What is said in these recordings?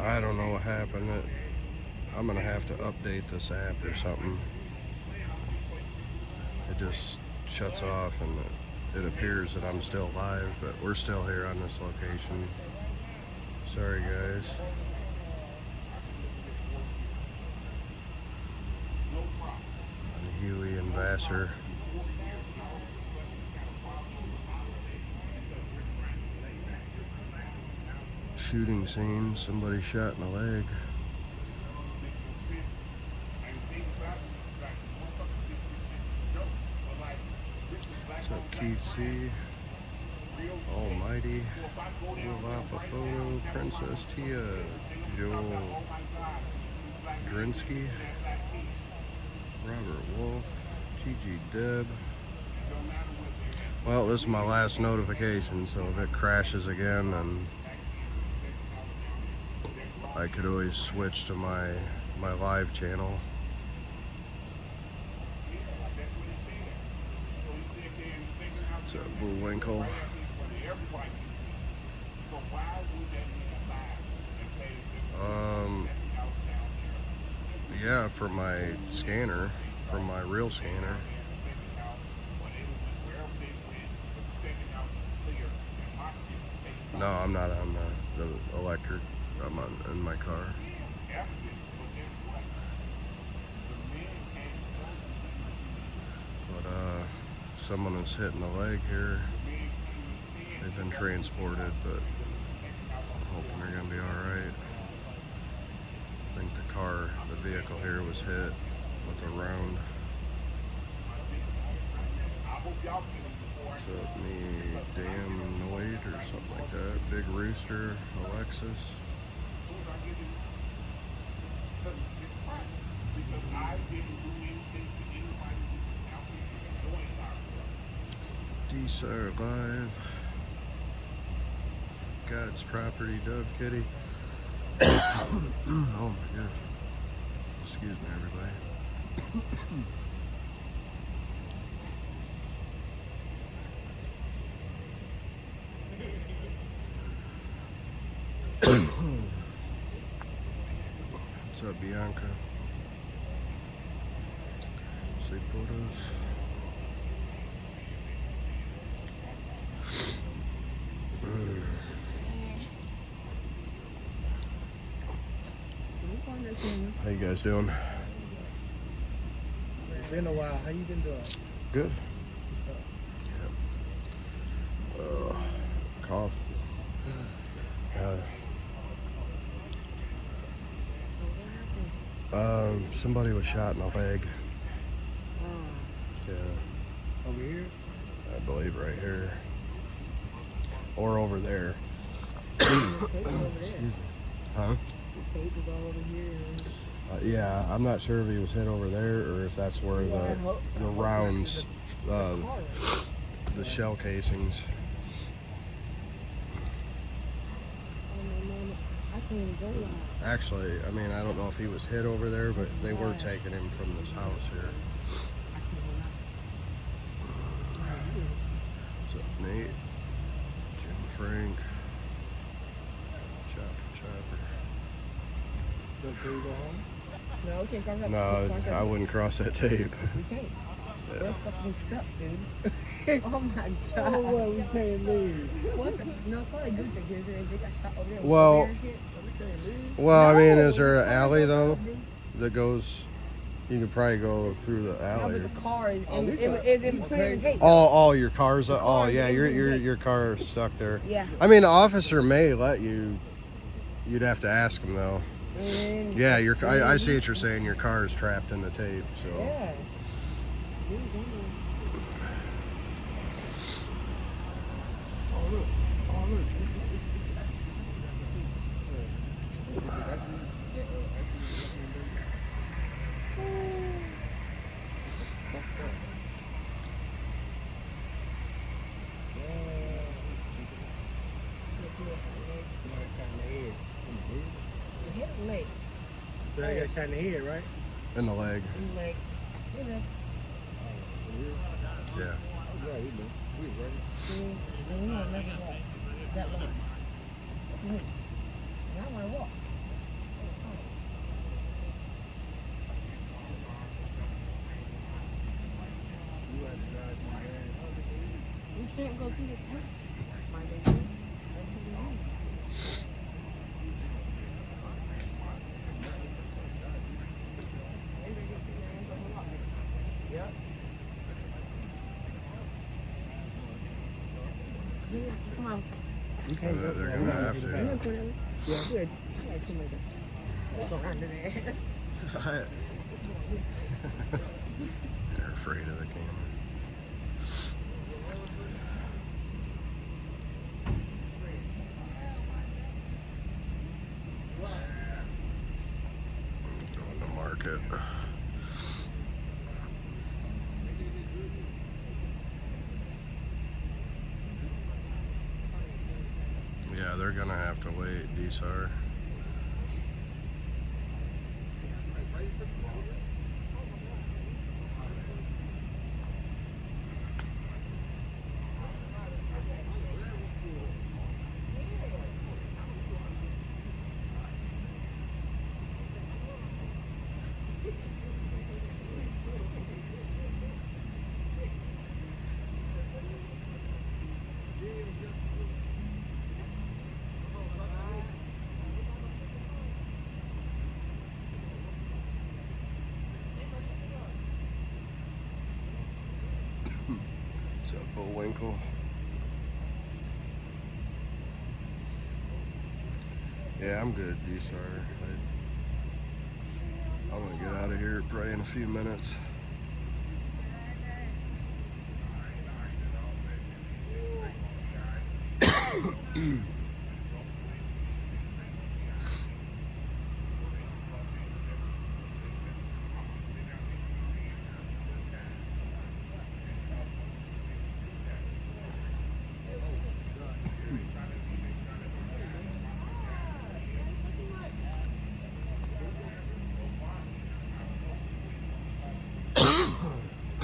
I don't know what happened. I'm gonna have to update this app or something. It just shuts off and it appears that I'm still live, but we're still here on this location. Sorry guys. Huey and Vassar. Shooting scene, somebody shot in the leg. What's up, Keith C? Almighty, Lapa Photo, Princess Tia, Joel Drinsky, Robert Wolf, TG Deb. Well, this is my last notification, so if it crashes again, then I could always switch to my live channel. What's up, Bullwinkle? Yeah, for my scanner, from my real scanner. No, I'm not on the electric. I'm in my car. But someone is hitting the leg here. They've been transported, but I'm hoping they're gonna be all right. I think the vehicle here was hit with a round. What's up, me, damn Noid or something like that. Big Rooster, Alexis. D-Sire Live. God's Property, Dove Kitty. Oh my gosh. Excuse me, everybody. What's up, Bianca? See photos. How you guys doing? It's been a while. How you been doing? Good. Yeah. Cough. Somebody was shot in the leg. Yeah. Over here? I believe right here. Or over there. Huh? Yeah, I'm not sure if he was hit over there or if that's where the rounds, the shell casings. Actually, I mean, I don't know if he was hit over there, but they were taking him from this house here. What's up, Nate? Jim Frank. No, we can't cross that. No, I wouldn't cross that tape. We can't. Yeah. We're fucking stuck, dude. Oh my god. Oh, well, we can't leave. What the? No, it's probably good thing. They got shot over there. Well, over there and shit, so we couldn't leave. Well, I mean, is there an alley though that goes? You could probably go through the alley. No, but the car is in clear tape. Oh, your car's. Oh, yeah, your car is stuck there. Yeah. I mean, the officer may let you. You'd have to ask him though. Yeah, I see what you're saying. Your car is trapped in the tape, so. Yeah. Oh look! Oh look! Leg. So I got shot in the head, right? In the leg. In the leg. Yeah. Yeah. Yeah, we do. We ready. We don't never walk that long. And I want to walk. They're gonna have to. They're afraid of the camera. Going to market. Yeah, they're gonna have to wait, DSAR. What's up, Bullwinkle? Yeah, I'm good, DSAR. I'm gonna get out of here probably in a few minutes.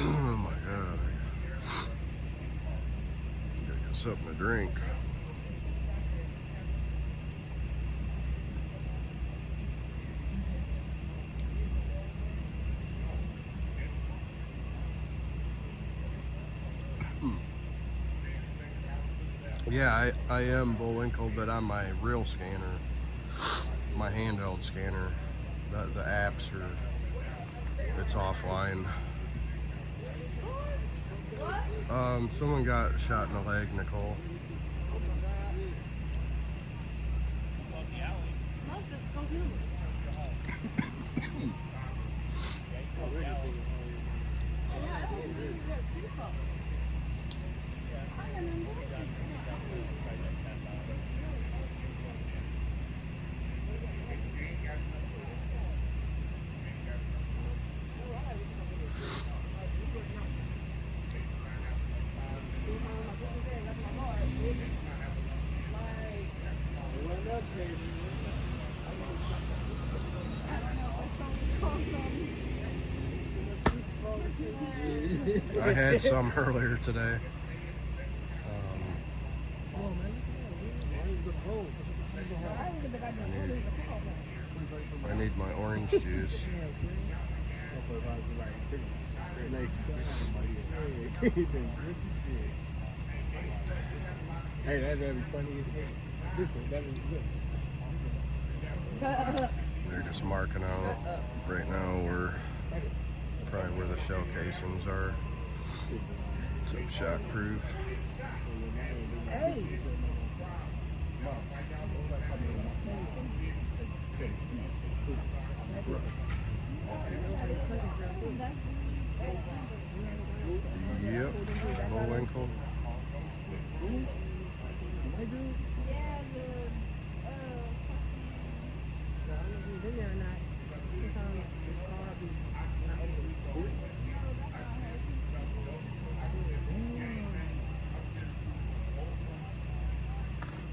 Oh my God. Gotta get something to drink. Yeah, I am Bullwinkle, but on my real scanner, my handheld scanner, the apps are, it's offline. Someone got shot in the leg, Nicole. I had some earlier today. I need my orange juice. Hey, that'd be funny as hell. That is good. They're just marking out right now where probably where the shell casings are. Some shockproof. Hey. Yep, Bullwinkle.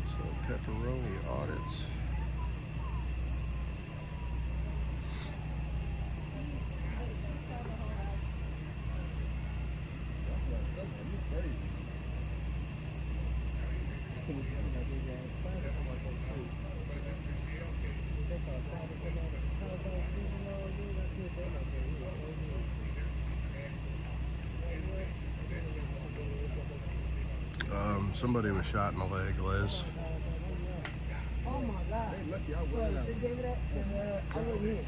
So pepperoni audits. Somebody was shot in the leg, Liz. Oh my God. Hey, lucky I wasn't out. They gave it up, and I wasn't here.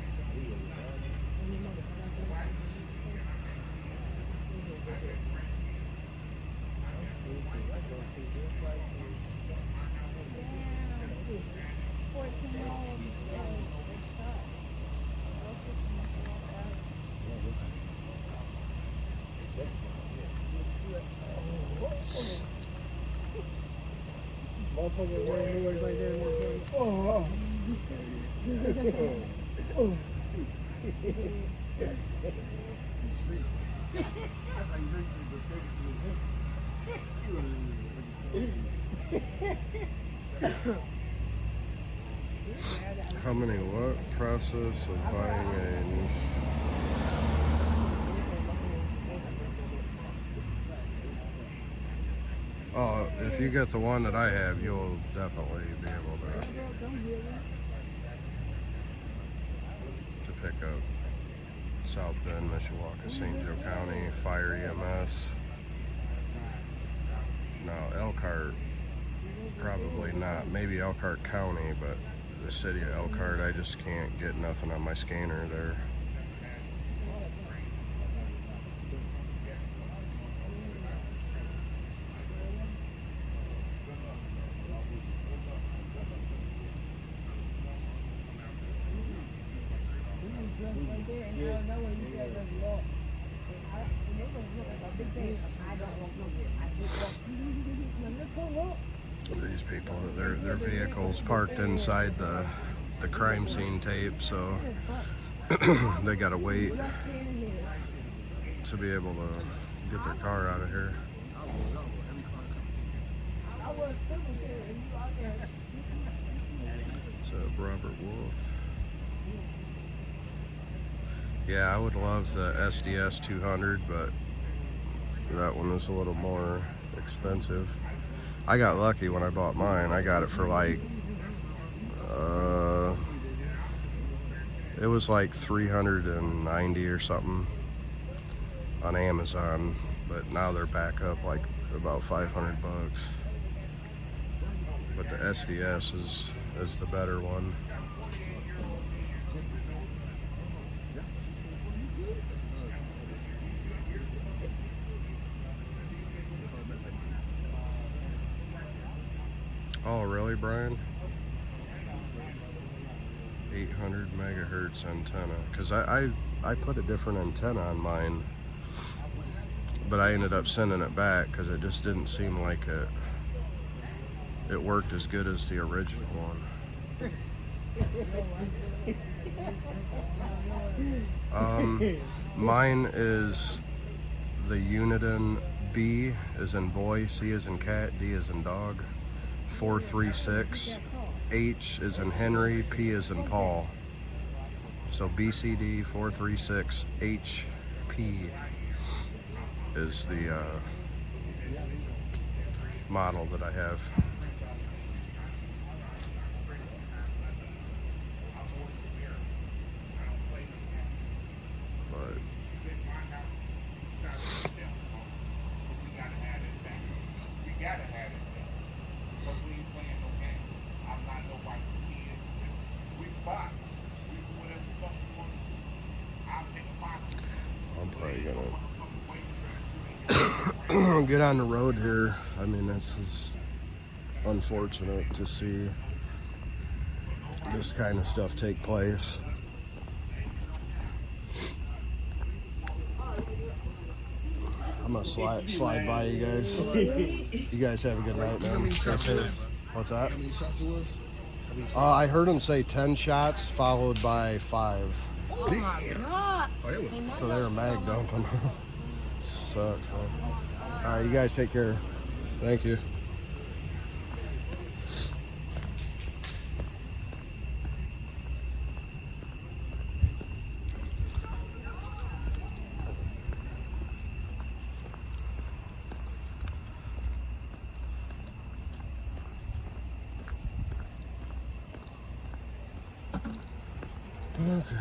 motherfucker wearing noise like that. Oh. Oh. How many what? Process of buying a new... Oh, if you get the one that I have, you'll definitely be able to pick up South Bend, Mishawaka, St. Joe County, Fire EMS. Now, Elkhart, probably not. Maybe Elkhart County, but the city of Elkhart, I just can't get nothing on my scanner there. These people, their vehicles parked inside the crime scene tape, so they gotta wait to be able to get their car out of here. So Robert Wolf. Yeah, I would love the SDS 200, but that one is a little more expensive. I got lucky when I bought mine. I got it for like, it was like 390 or something on Amazon, but now they're back up like about 500 bucks. But the SDS is the better one. Oh, really, Brian? 800 megahertz antenna. Because I put a different antenna on mine, but I ended up sending it back because it just didn't seem like it worked as good as the original one. Mine is the Uniden B as in boy, C as in cat, D as in dog, 436. H is in Henry, P is in Paul. So BCD 436 HP is the model that I have. I'm probably gonna get on the road here. I mean, this is unfortunate to see this kind of stuff take place. I'm gonna slide by you guys. You guys have a good night, man. What's that? I heard him say 10 shots followed by 5. Oh my God. So they were mag dumping. Sucks, man. Alright, you guys take care. Thank you. Okay.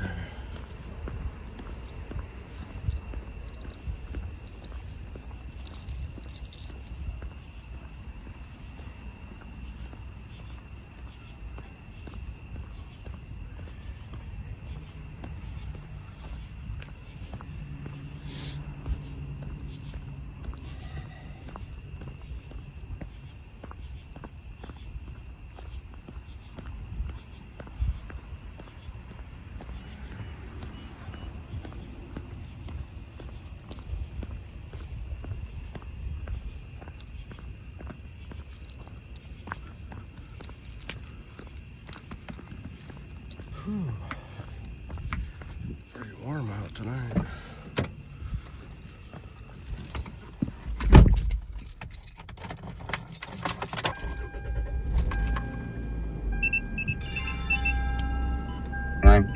Pretty warm out tonight.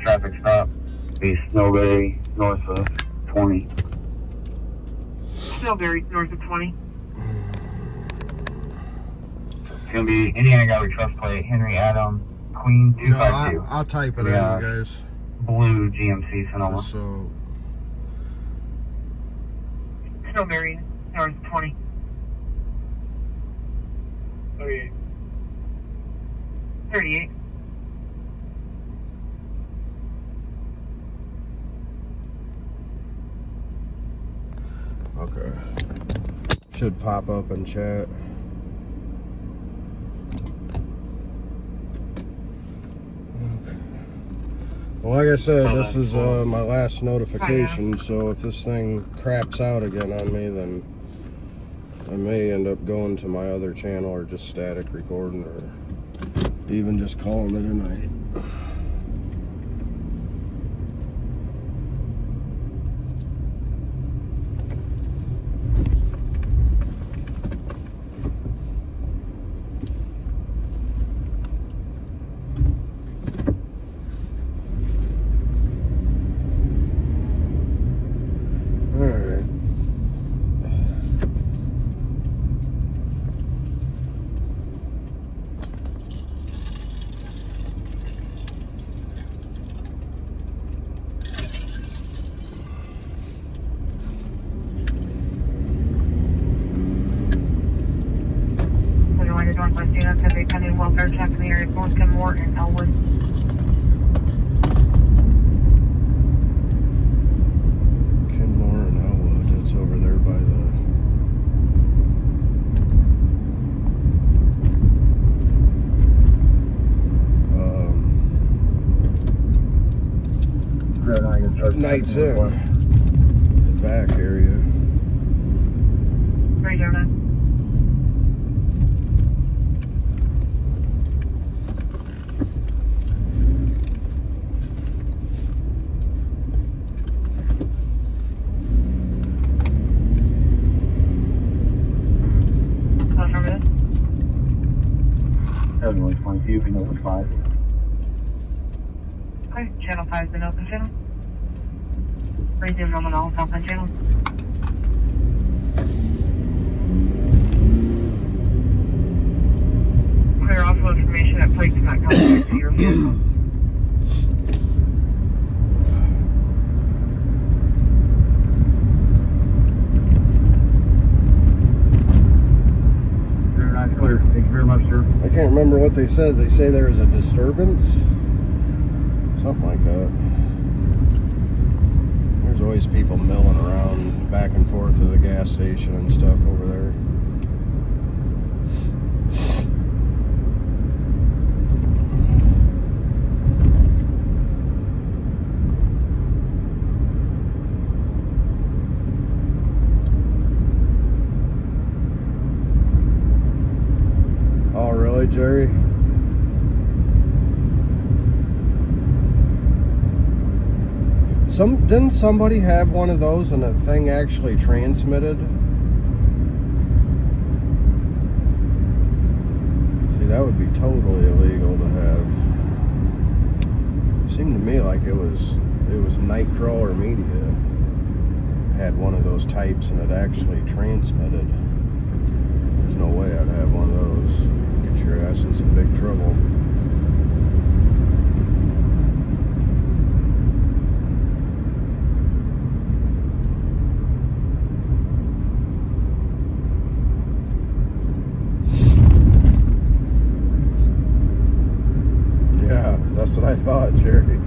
Traffic stop, East Snowberry, north of 20. Snowberry, north of 20. It's gonna be Indiana Gallery Trust Plate, Henry Adam, Queen 252. No, I'll type it Yeah. in, you guys. Blue GMC Sonoma. Just so Snowberry, north of 20. 38. 38. okay. Should pop up in chat. Okay. Well, like I said, this is my last notification, so if this thing craps out again on me, then I may end up going to my other channel or just static recording or even just calling it a night. Alright. Northwest units have a pending welfare check in the area of North Kenmore and Elwood. Kenmore and Elwood, it's over there by the Knights Inn, the back area. 309. Everyone's 22, we know it's 5. Okay, channel 5 is an open channel. Resume nominal southbound channel. Clear also information that plates not coming to your vehicle. Clear. Thank you very much, sir. I can't remember what they said. They say there is a disturbance. Something like that. There's always people milling around back and forth to the gas station and stuff over there. Oh, really, Jerry? Didn't somebody have one of those and the thing actually transmitted? See, that would be totally illegal to have. Seemed to me like it was Nightcrawler Media had one of those types and it actually transmitted. There's no way I'd have one of those. Get your ass in some big trouble. Yeah, that's what I thought, Jerry.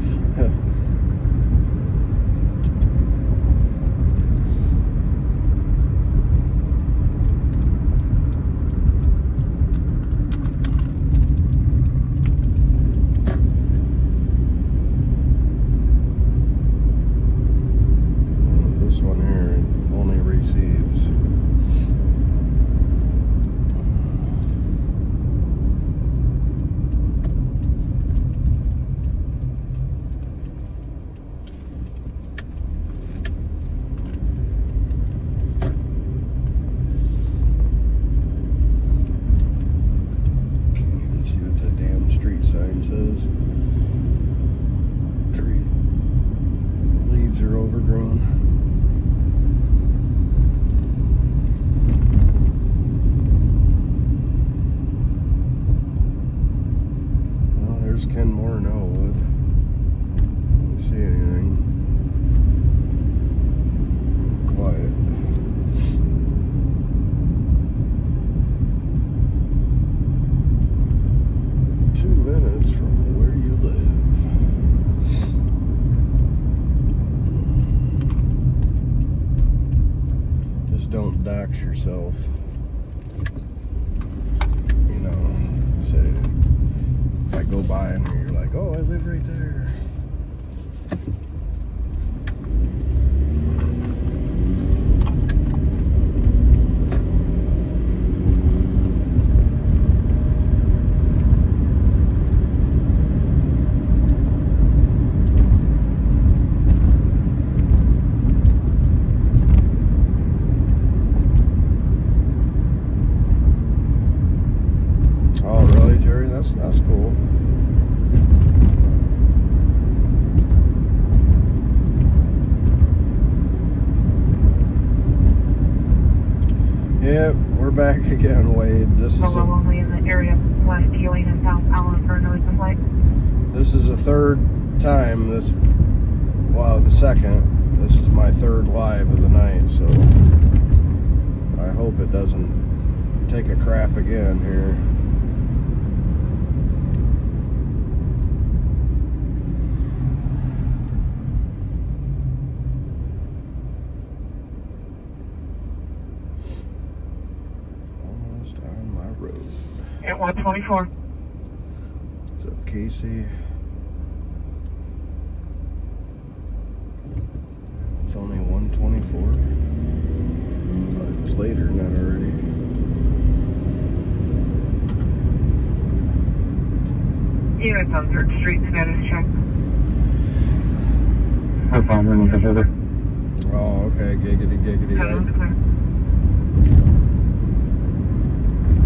This one here only receives. there's Kenmore and Elwood. Don't see anything. Quiet. Minutes from where you live. Just don't dox yourself. You know, say if I go by and you're like, oh, I live right there. That's cool. Yep, we're back again, Wade. This is only in the area west Ewing and South Allen for a noise complaint. This is the third time the second. This is my third live of the night, so I hope it doesn't take a crap again here. On my road. At 124. What's up, Casey? It's only 124. Thought it was later than that already. Units on 3rd Street, status check. Her phone ringing for further. Oh, okay. Giggity. Sounds clear.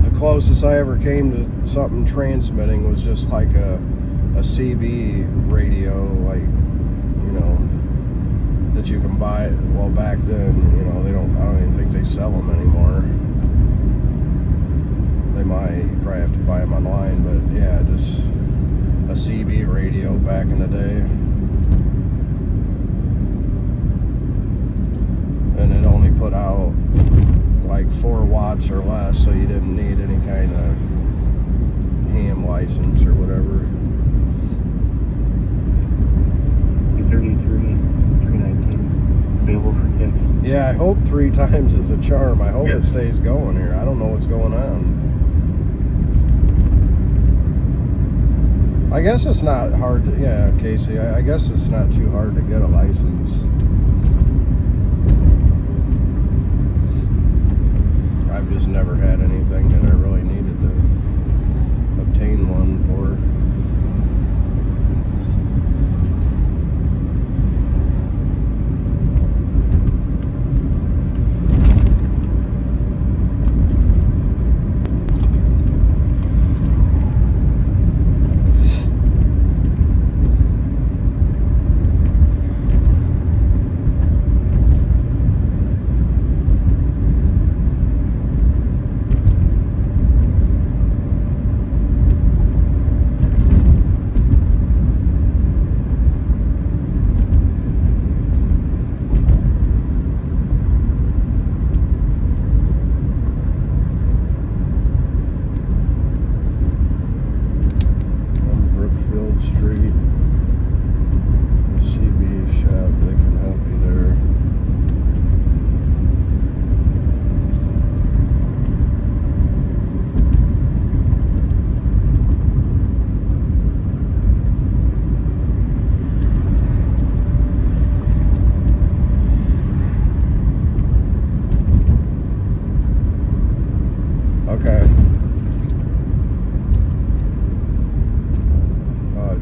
The closest I ever came to something transmitting was just like a CB radio, like, you know, that you can buy. Well, back then, you know, I don't even think they sell them anymore. They might. You probably have to buy them online, but yeah, just a CB radio back in the day. And it only put out like 4 watts or less, so you didn't need any kind of ham license or whatever. 319 available for text. Yeah, I hope 3 times is a charm. I hope it stays going here. I don't know what's going on. I guess it's not hard to, yeah, Casey, I guess it's not too hard to get a license. I've just never had anything that I really needed to obtain one for. Okay.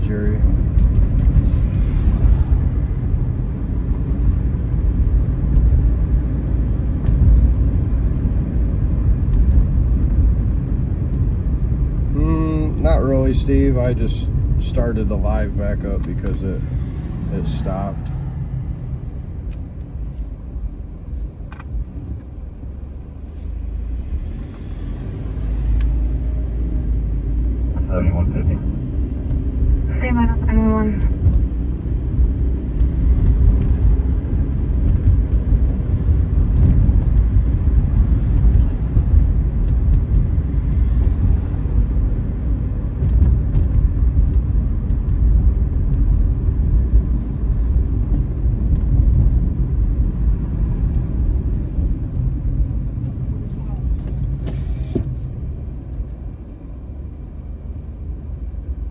Jerry. Not really, Steve. I just started the live back up because it stopped. anyone?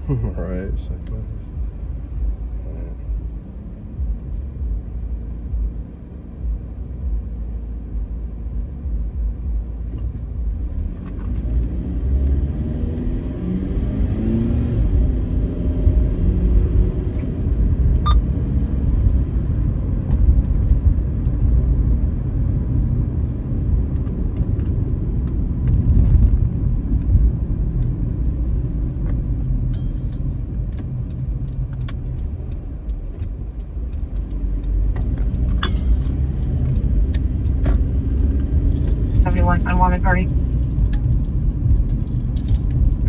Alright, so Everyone, unwanted party.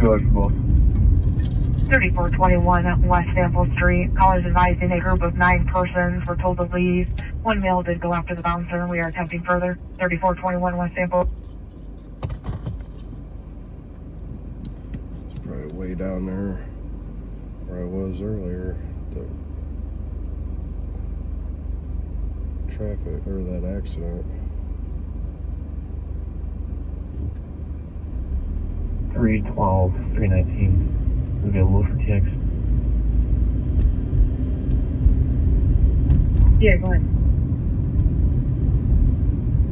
Go ahead for both. 3421 West Sample Street. Callers advising a group of 9 persons were told to leave. One male did go after the bouncer, and we are attempting further. 3421 West Sample. it's probably way down there where I was earlier. The traffic or that accident. 312, 319. Available for TX. Yeah, go ahead.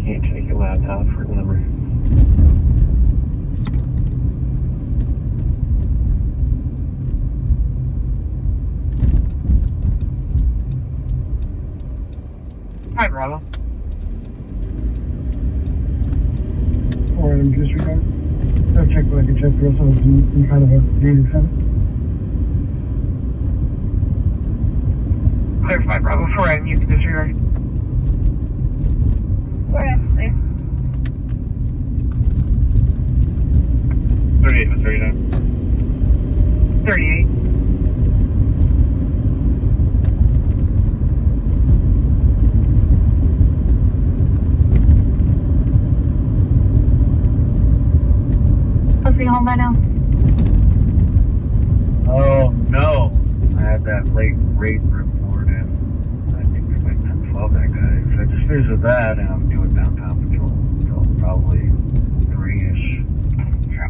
Can't check your laptop for the number. Hi, Bravo. Or I'm disregard. I'll check what I can check for us in kind of a gated center. Clarify, Bravo. 4 item, you can disregard. 4 item, 38 and 39. 38. How's he home by now? Oh, no. I had that late rate report and I think we went 10-12 that guy. So I just finished with that and I'm doing downtown patrol until probably 3-ish. Yeah.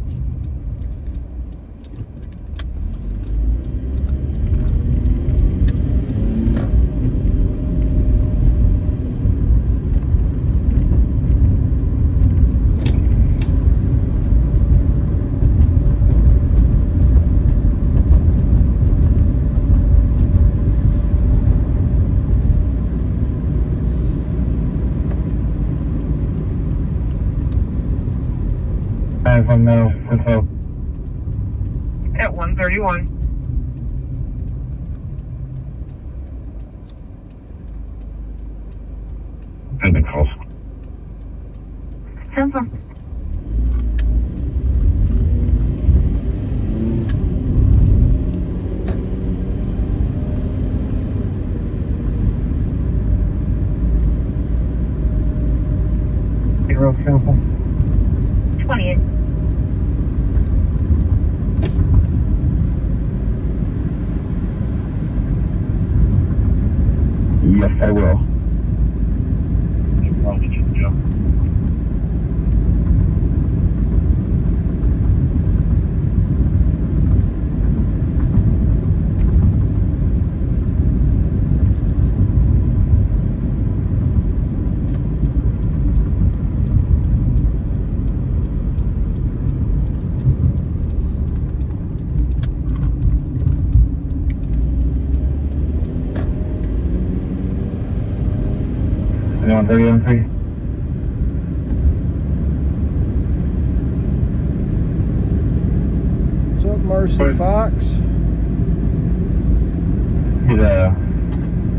If I'm no, info. At 131. Pending calls. 10-4. Zero sample. 28. Yes, I will. Anyone 30 on 3? What's up, Marcy Fox? He's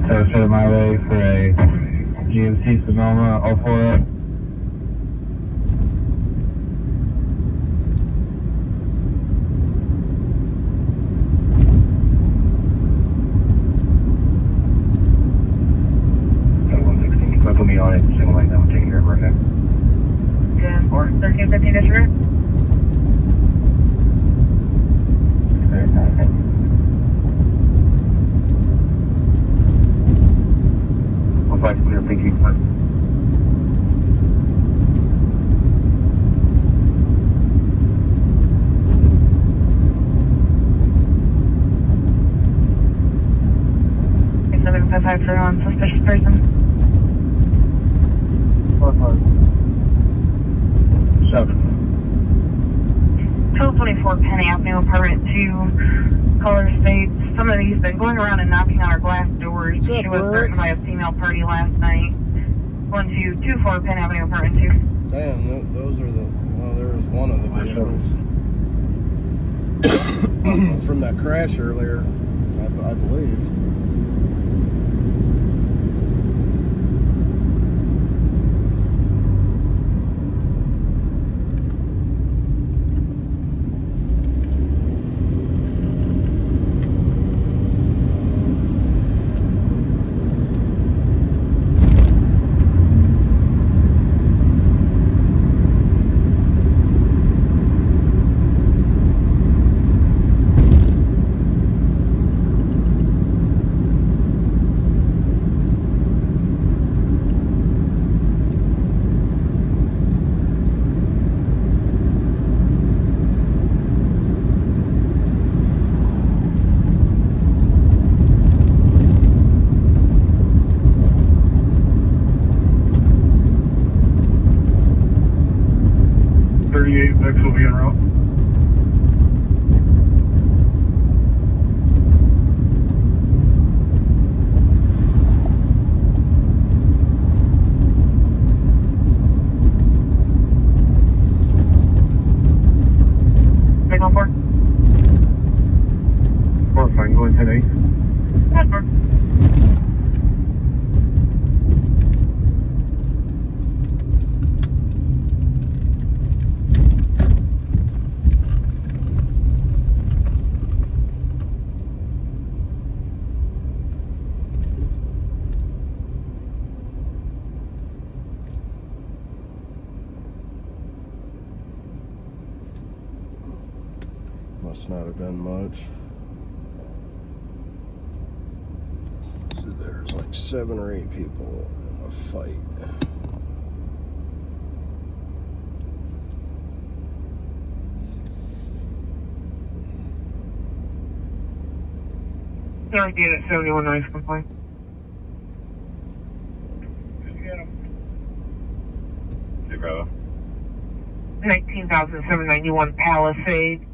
set of my way for a GMC Sonoma 04. 551, suspicious person. 7. 1224 Penn Avenue, apartment 2, color states. Some of these been going around and knocking on our glass doors. What's up, She was Rick? threatened by a female party last night. 1224 Penn Avenue, apartment 2. Damn, those are the. Well, there was one of the vehicles from that crash earlier, I believe. Next will be en route. Signal 4. 4, fine, going 10-8. That's 4. Must not have been much. So there's like 7 or 8 people in a fight. North Unit 71 noise complaint. 19,791 Palisade.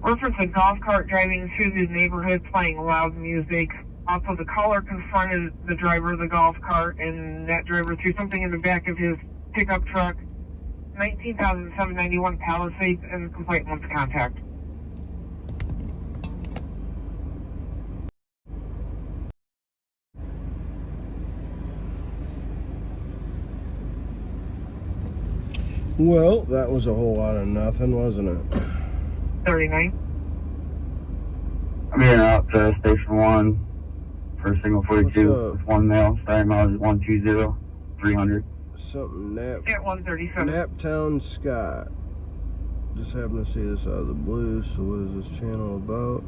Reference a golf cart driving through the neighborhood playing loud music. Also, the caller confronted the driver of the golf cart, and that driver threw something in the back of his pickup truck. 19,791 Palisades, and complaint wants contact. Well, that was a whole lot of nothing, wasn't it? 39. I'm here out to Station 1 for Signal 42 What's up? with one male. Starting mileage 120-300. Something At 137. Naptown Scott. Just happened to see this out of the blue, so what is this channel about?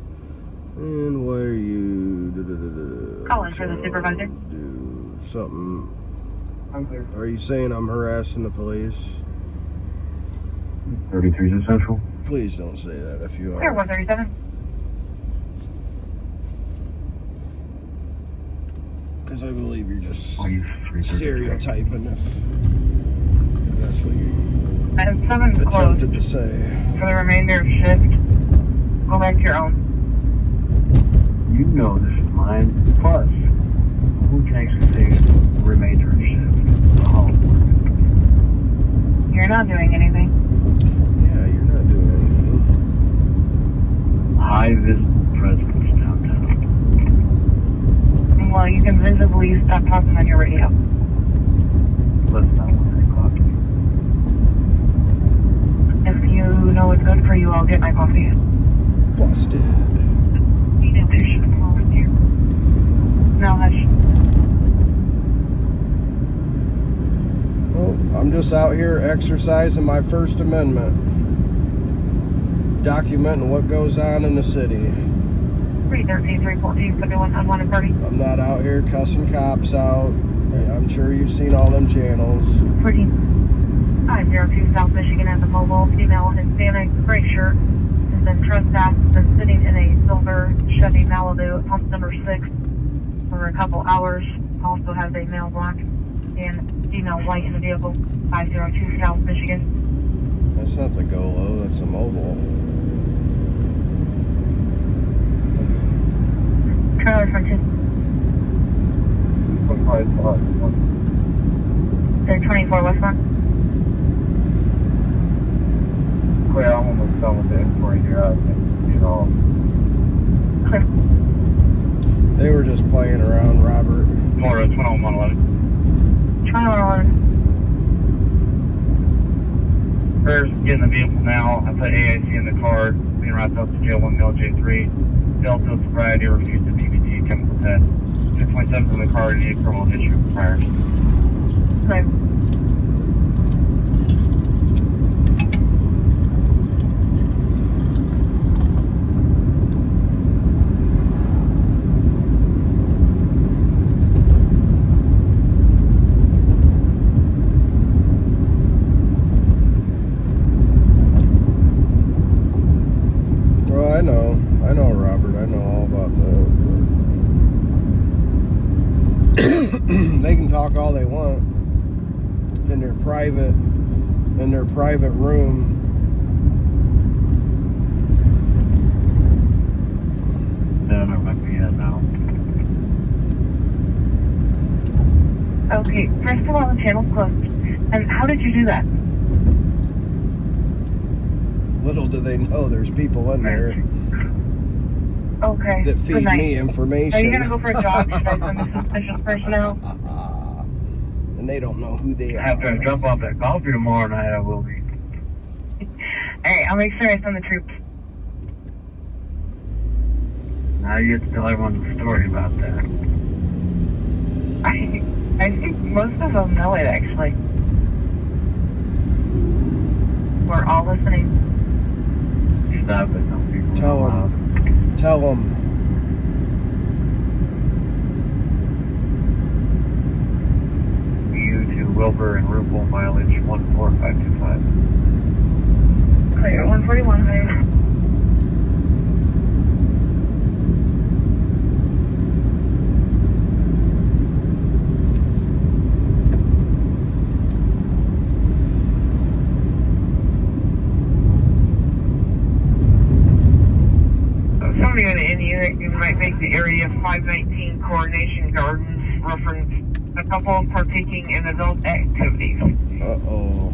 And why are you... Calling for the supervisor. Do something. I'm clear. Are you saying I'm harassing the police? 33's essential. Please don't say that if you Clear are. 137. Because I believe you're just 333. stereotyping if that's what you Item 7 closed. attempted to say. For the remainder of shift, go back to your own. You know this is mine. Plus, who can actually say remainder of shift? Oh, You're not doing anything. Yeah, you're not doing anything. high visible presence downtown. Well, you can visibly stop talking on your radio. Let's not worry about it. If you know what's good for you, I'll get my coffee. Busted. You need to shoot them over here. No, hush. Well, I'm just out here exercising my First Amendment. Documenting what goes on in the city. 313, 314, 71, unwanted party. I'm not out here cussing cops out. I'm sure you've seen all them channels. 502 South Michigan at the mobile. Female Hispanic, gray shirt, has been trespassed, been sitting in a silver Chevy Malibu at pump number 6. for a couple hours. Also has a male black and female white in the vehicle. 502 South Michigan. That's not the Golo, that's a mobile. Trailer front 2. 24 westbound. Clear, I'm almost done with the inquiry here. I think, you know. Clear. They were just playing around, Robert. Florida, 2111. 2111. First, get in the vehicle now. I put AIC in the car. Being wrapped up to jail 1 mil J3. Failed to sobriety, refused the PPT chemical test. 6.7 from the car, need criminal history prior. Clear. Well, I know, Robert. I know all about that. They can talk all they want in their private room. No, there might be in now. Okay, first of all, the channel's closed. And how did you do that? Little do they know there's people in there Okay. that Good feed night. me information. Are you gonna go for a jog? Should I send the suspicious personnel? And they don't know who they After I are. jump off that coffee tomorrow night, I will be. Hey, I'll make sure I send the troops. Now you get to tell everyone the story about that. I think most of them know it, actually. We're all listening. Stop it, some people. Tell them. Tell them. You to Wilbur and Rupel, mileage 14525. Clear, 141, baby. Somebody on the unit, you might make the area 519 Coronation Gardens reference a couple partaking in adult activities. Uh-oh.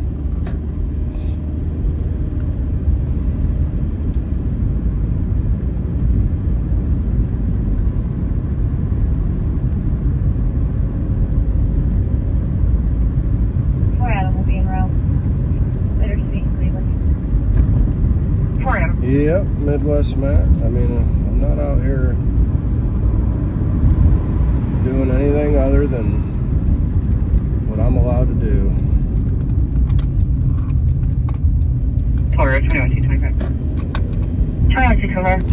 Four Adam will be en route. Better speak, Cleveland. Four Adam. Yep, Midwest Matt. I mean, I'm not out here doing anything other than what I'm allowed to do. Florida, 21-225. 21-225.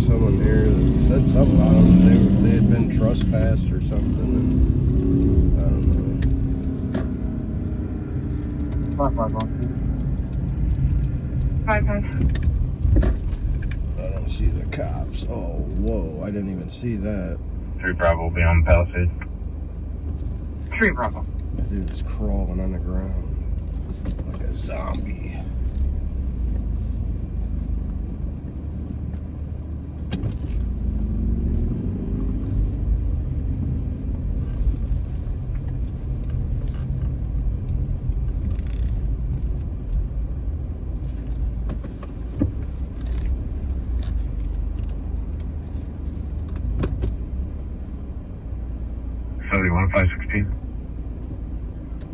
someone here that said something about them. They had been trespassed or something, and I don't know. 5-5. I don't see the cops. Oh, whoa! I didn't even see that. 3 Bravo will be on Palisade. 3 Bravo. Dude's crawling on the ground like a zombie. $71 516.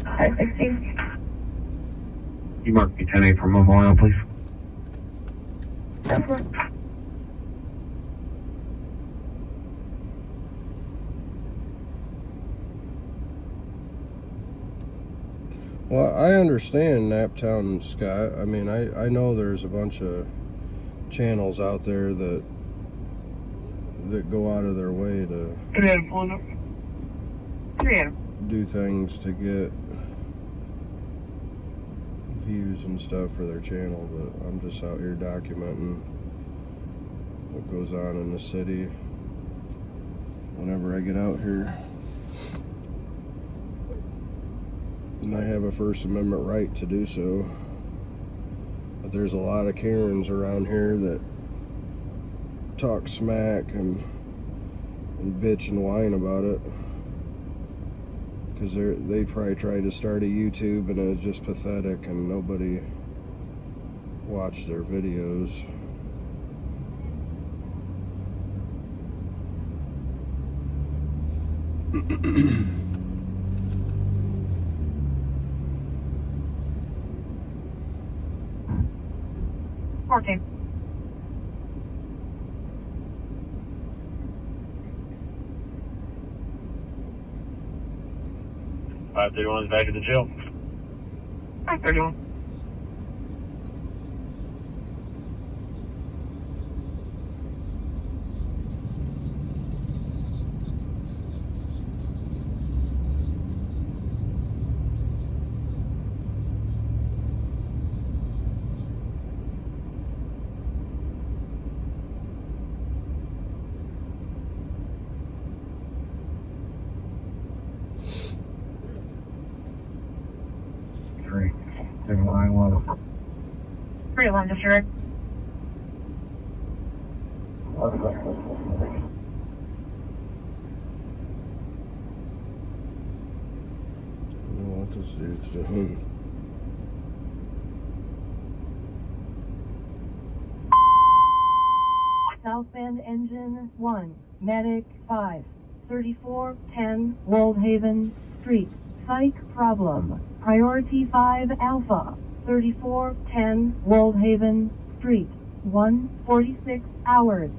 516. You mark me 10-8 for Memorial, please. That's what. Well, I understand Naptown, Scott. I mean, I know there's a bunch of channels out there that go out of their way to do things to get views and stuff for their channel, but I'm just out here documenting what goes on in the city whenever I get out here. And I have a First Amendment right to do so. But there's a lot of Karens around here that talk smack and bitch and whine about it. Because they probably tried to start a YouTube and it's just pathetic and nobody watched their videos. Okay. $531's back at the jail. 531. Pretty long district. I don't know what this dude's doing. Southbound Engine 1, Medic 5, 3410 Woldhaven Street, Psych problem, Priority 5 Alpha, 3410 Woldhaven Street, 1:46 hours.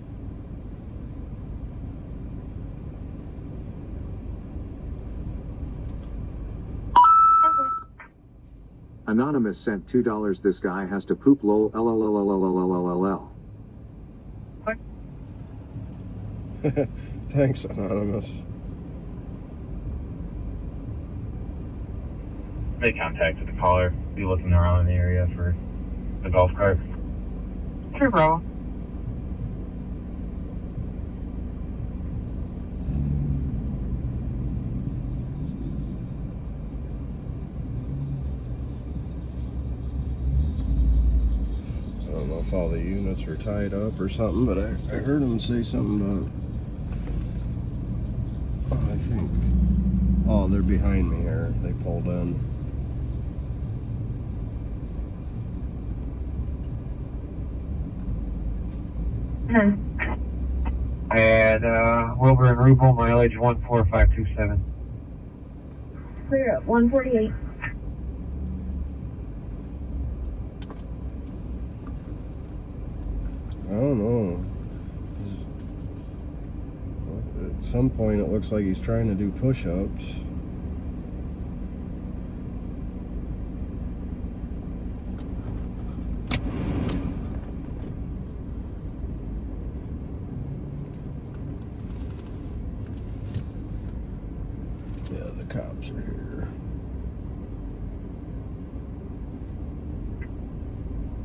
Anonymous sent $2. This guy has to poop lol LLLLLLLLL. Thanks, Anonymous. They contacted the caller. Be looking around in the area for the golf cart. True, bro. I don't know if all the units are tied up or something, but I heard him say something about... Oh, I think... Oh, they're behind me here. They pulled in. And Wilbur and Rubel, mileage 14527. Clear up 148. I don't know. At some point it looks like he's trying to do push-ups. Yeah, the cops are here.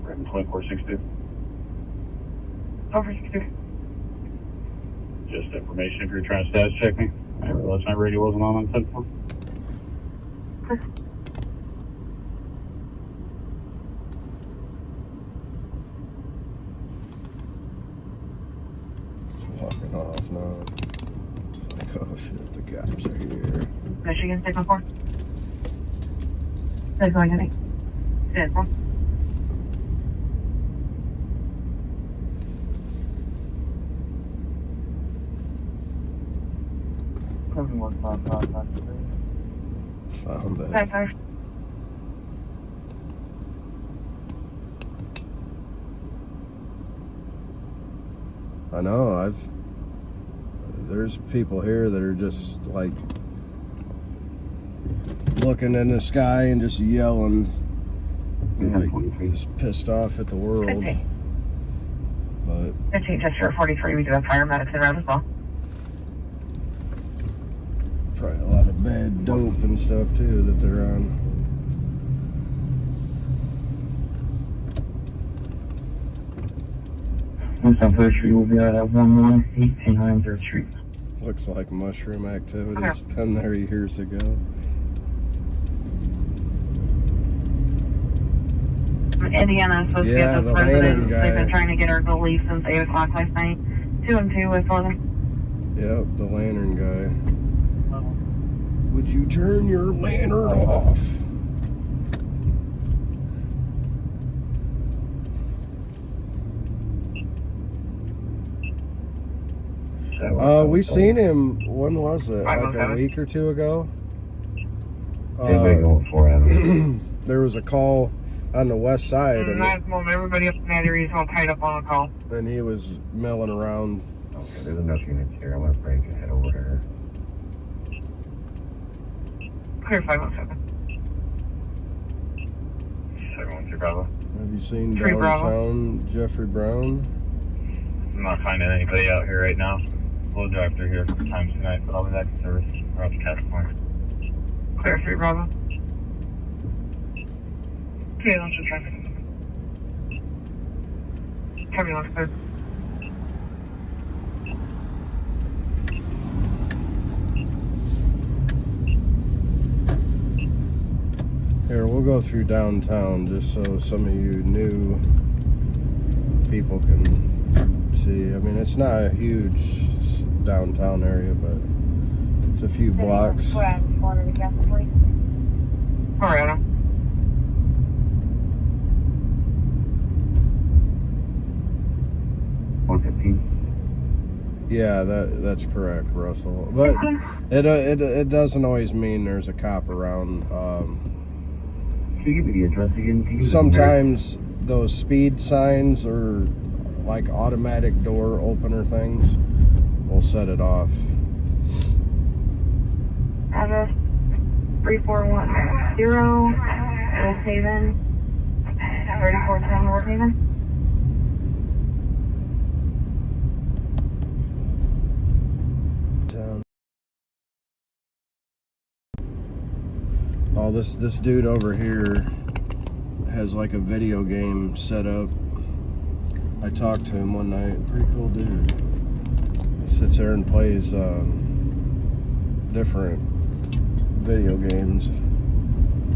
2462. Over 62. Just information if you're trying to status check me. I realized my radio wasn't on 10-4. Walking off now. It's like, oh shit, the cops are here. Michigan 614. 618. 614. Found it. That's our I know, there's people here that are just like looking in the sky and just yelling, like just pissed off at the world. 15. But 15 to 43. We do have fire medics around as well. probably a lot of bad dope and stuff too that they're on. Once on 3rd Street, we'll be at 118 Hines Street. Looks like mushroom activities. Been there years ago. Indiana is supposed to Yeah, get the the president. lantern guy. They've been trying to get her to leave since 8 o'clock last night. 2 and 2 with one. Yep, the lantern guy. Would you turn your lantern off? We seen him, when was it? Like a week or two ago? There was a call on the west side, and everybody up in that area is all tied up on a call. and he was milling around. Okay, there's enough units here. I'm gonna break and head over to her. Clear 517. 713 Bravo. Have you seen Three downtown Jeffrey Brown? I'm not finding anybody out here right now. We'll drive through here sometimes tonight, but I'll be back in service. We're out to Cash Point. Clear 3 Bravo. Okay, let's just try. Ambulance clear. Here, we'll go through downtown just so some of you new people can see. I mean, it's not a huge downtown area, but it's a few blocks. Alright. Yeah, that's correct, Russell. But it doesn't always mean there's a cop around. Can you give me the address again? Sometimes those speed signs or like automatic door opener things will set it off. Address 3410 Old Haven, 3410 Old Haven. Down. Oh, this dude over here has like a video game set up. I talked to him one night. Pretty cool dude. He sits there and plays different video games.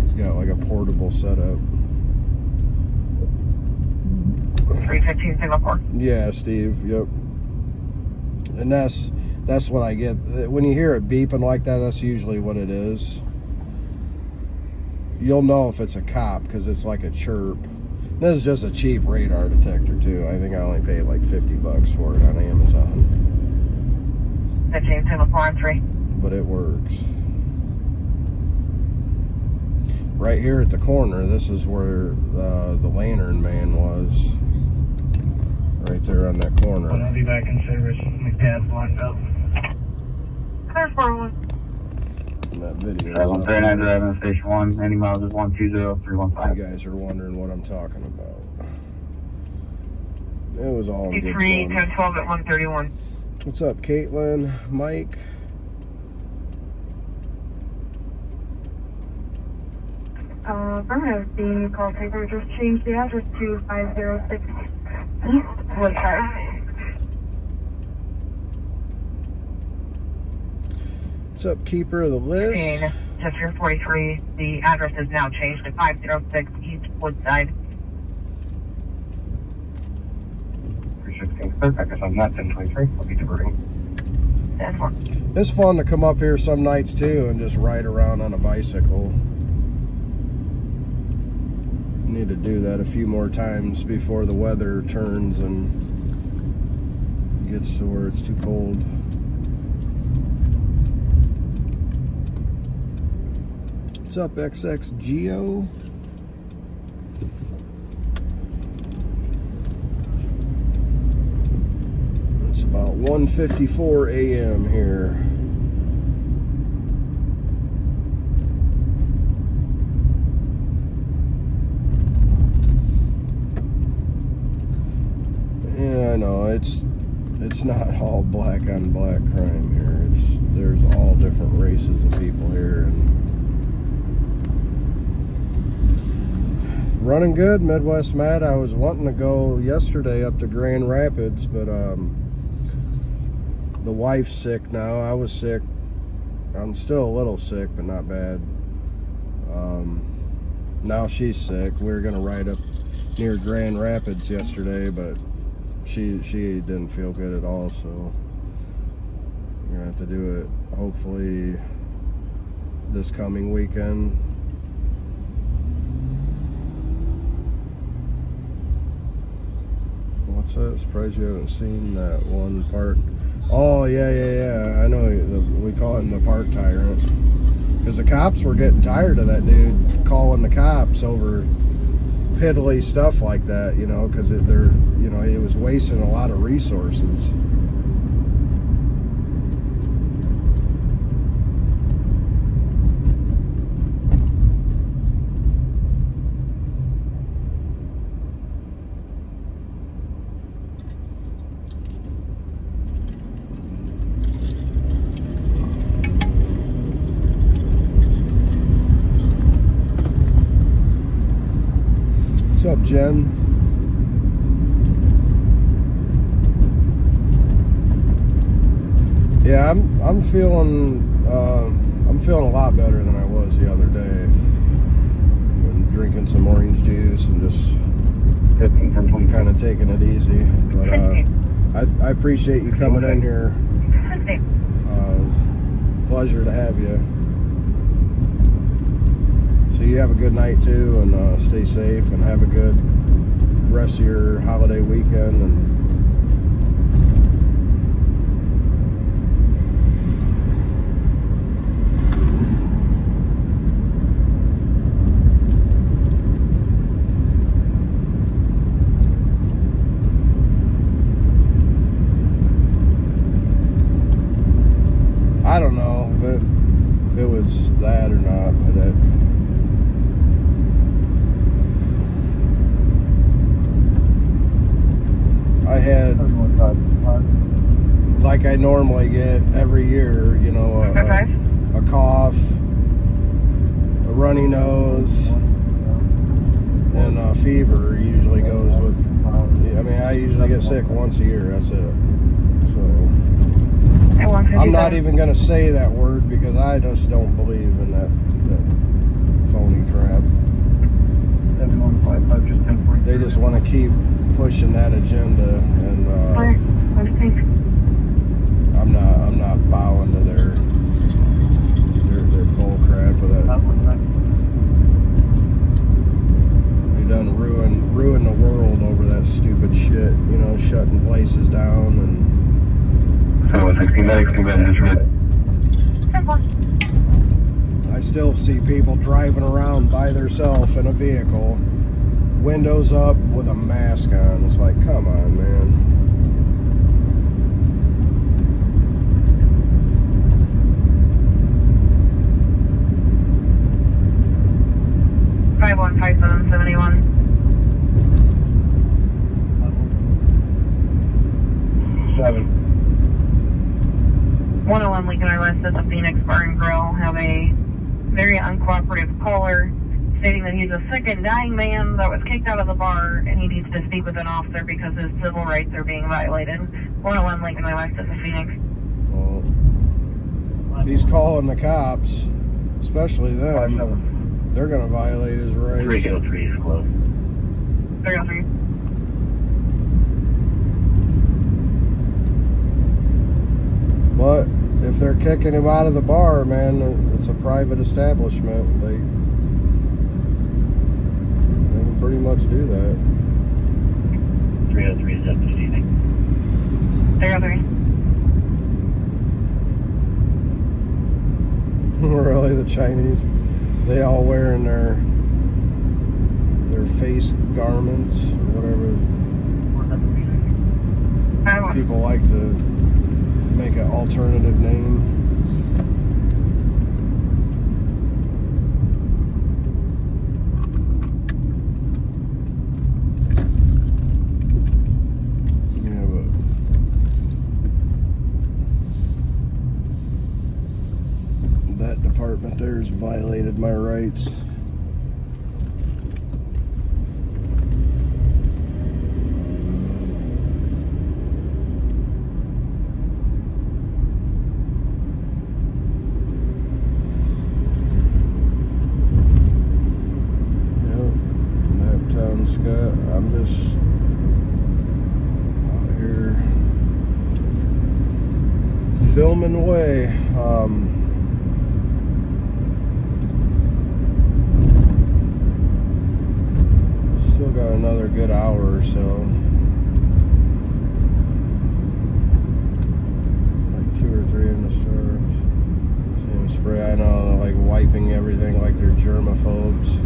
He's got like a portable setup. 315 Singapore. Yeah, Steve. Yep. And that's what I get when you hear it beeping like that. That's usually what it is. You'll know if it's a cop because it's like a chirp. This is just a cheap radar detector too. I think I only paid like $50 for it on Amazon. 15 Singapore and 3. But it works. Right here at the corner, this is where the lantern man was. Right there on that corner. I'll be back in service. My dad's locked up. Clear 41. In that video. 739 driving station 1. Any miles is 120315. You guys are wondering what I'm talking about. It was all in good 3 fun. 1012 at 131. What's up, Caitlin? Mike? Affirmative. The call taker just changed the address to 506 East Woodfire. What's up, keeper of the list? 15 to Pier 43. The address is now changed to 506 East Woodside. 316 clear. I guess I'm not 1023. I'll be diverting. 10-4. It's fun to come up here some nights too and just ride around on a bicycle. Need to do that a few more times before the weather turns and gets to where it's too cold. What's up, XX Geo? It's about 1:54 a.m. here. Yeah, I know it's not all black on black crime here. There's all different races of people here, and running good, Midwest Matt. I was wanting to go yesterday up to Grand Rapids, but the wife's sick now. I was sick. I'm still a little sick, but not bad. Now she's sick. We were gonna ride up near Grand Rapids yesterday, but she didn't feel good at all, so we're gonna have to do it hopefully this coming weekend. What's that? Surprised you haven't seen that one park. Oh yeah. I know. We call him the park tyrant because the cops were getting tired of that dude calling the cops over piddly stuff like that, you know, because he was wasting a lot of resources. What's up, Jen? Yeah, I'm feeling a lot better than I was the other day. Been drinking some orange juice and just kind of taking it easy. But I appreciate you coming in here. Pleasure to have you. So you have a good night too, and stay safe and have a good rest of your holiday weekend. And I don't know if it was that or not, but I had, like I normally get every year, you know, a cough, a runny nose, and a fever usually goes with, I mean, I usually get sick once a year, that's it. So I'm not even going to say that word because I just don't believe in that phony crap. They just want to keep pushing that agenda, and I'm not bowing to their bull crap with that. They done ruin the world over that stupid shit, you know, shutting places down and. I still see people driving around by themselves in a vehicle, windows up with a mask on. It's like, come on, man. Seven. 101 Lincoln West at the Phoenix Bar and Grill have a very uncooperative caller stating that he's a sick and dying man that was kicked out of the bar and he needs to speak with an officer because his civil rights are being violated. 101 Lincoln West at the Phoenix. Well, he's calling the cops, Especially them. They're gonna violate his rights. 303 is close. 303. But if they're kicking him out of the bar, man, it's a private establishment. They can pretty much do that. 303 is up to anything. 303. Really, the Chinese, they all wearing their face garments or whatever. People like to make an alternative name. Yeah, but that department there has violated my rights. Scott, I'm just out here filming away. Still got another good hour or so. Like 2 or 3 in the stores. See them spray. I know, like wiping everything like they're germaphobes.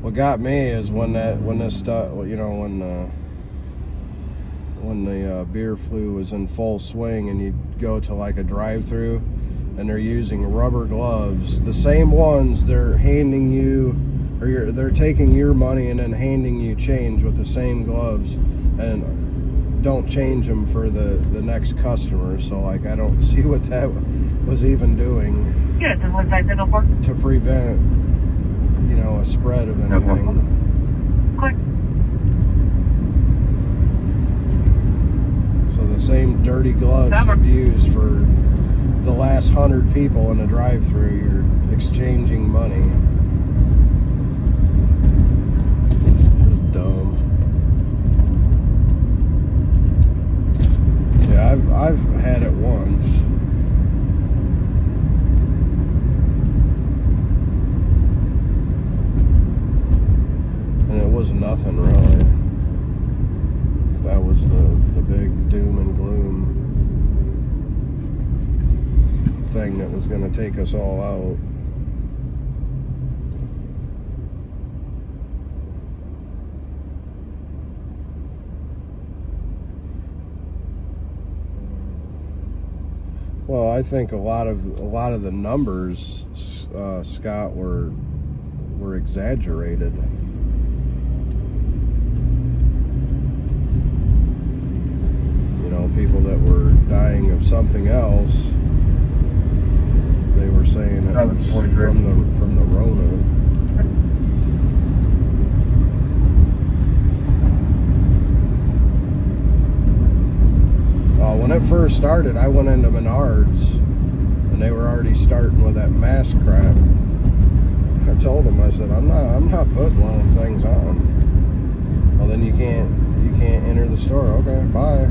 What got me is when this stuff, you know, when the beer flu was in full swing, and you go to like a drive-through, and they're using rubber gloves, the same ones they're handing you, or they're taking your money and then handing you change with the same gloves, and don't change them for the next customer. So like, I don't see what that was even doing to prevent, you know, a spread of anything. So the same dirty gloves you've used for the last 100 people in the drive-thru, you're exchanging money. Just dumb. Yeah, I've had it once. It was nothing really. That was the big doom and gloom thing that was going to take us all out. Well, I think a lot of the numbers, Scott, were exaggerated. People that were dying of something else, they were saying it was from the Rona. When it first started, I went into Menards, and they were already starting with that mask crap. I told them, I said, I'm not putting one of them things on. Well, then you can't enter the store. Okay, bye.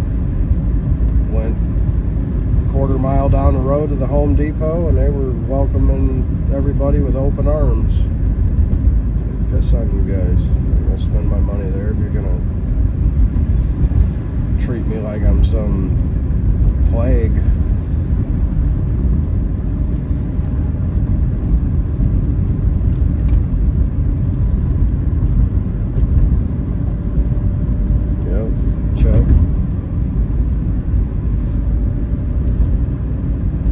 Went a quarter mile down the road to the Home Depot, and they were welcoming everybody with open arms. Piss on you guys. I'm gonna spend my money there if you're gonna treat me like I'm some plague. Yep, Chuck.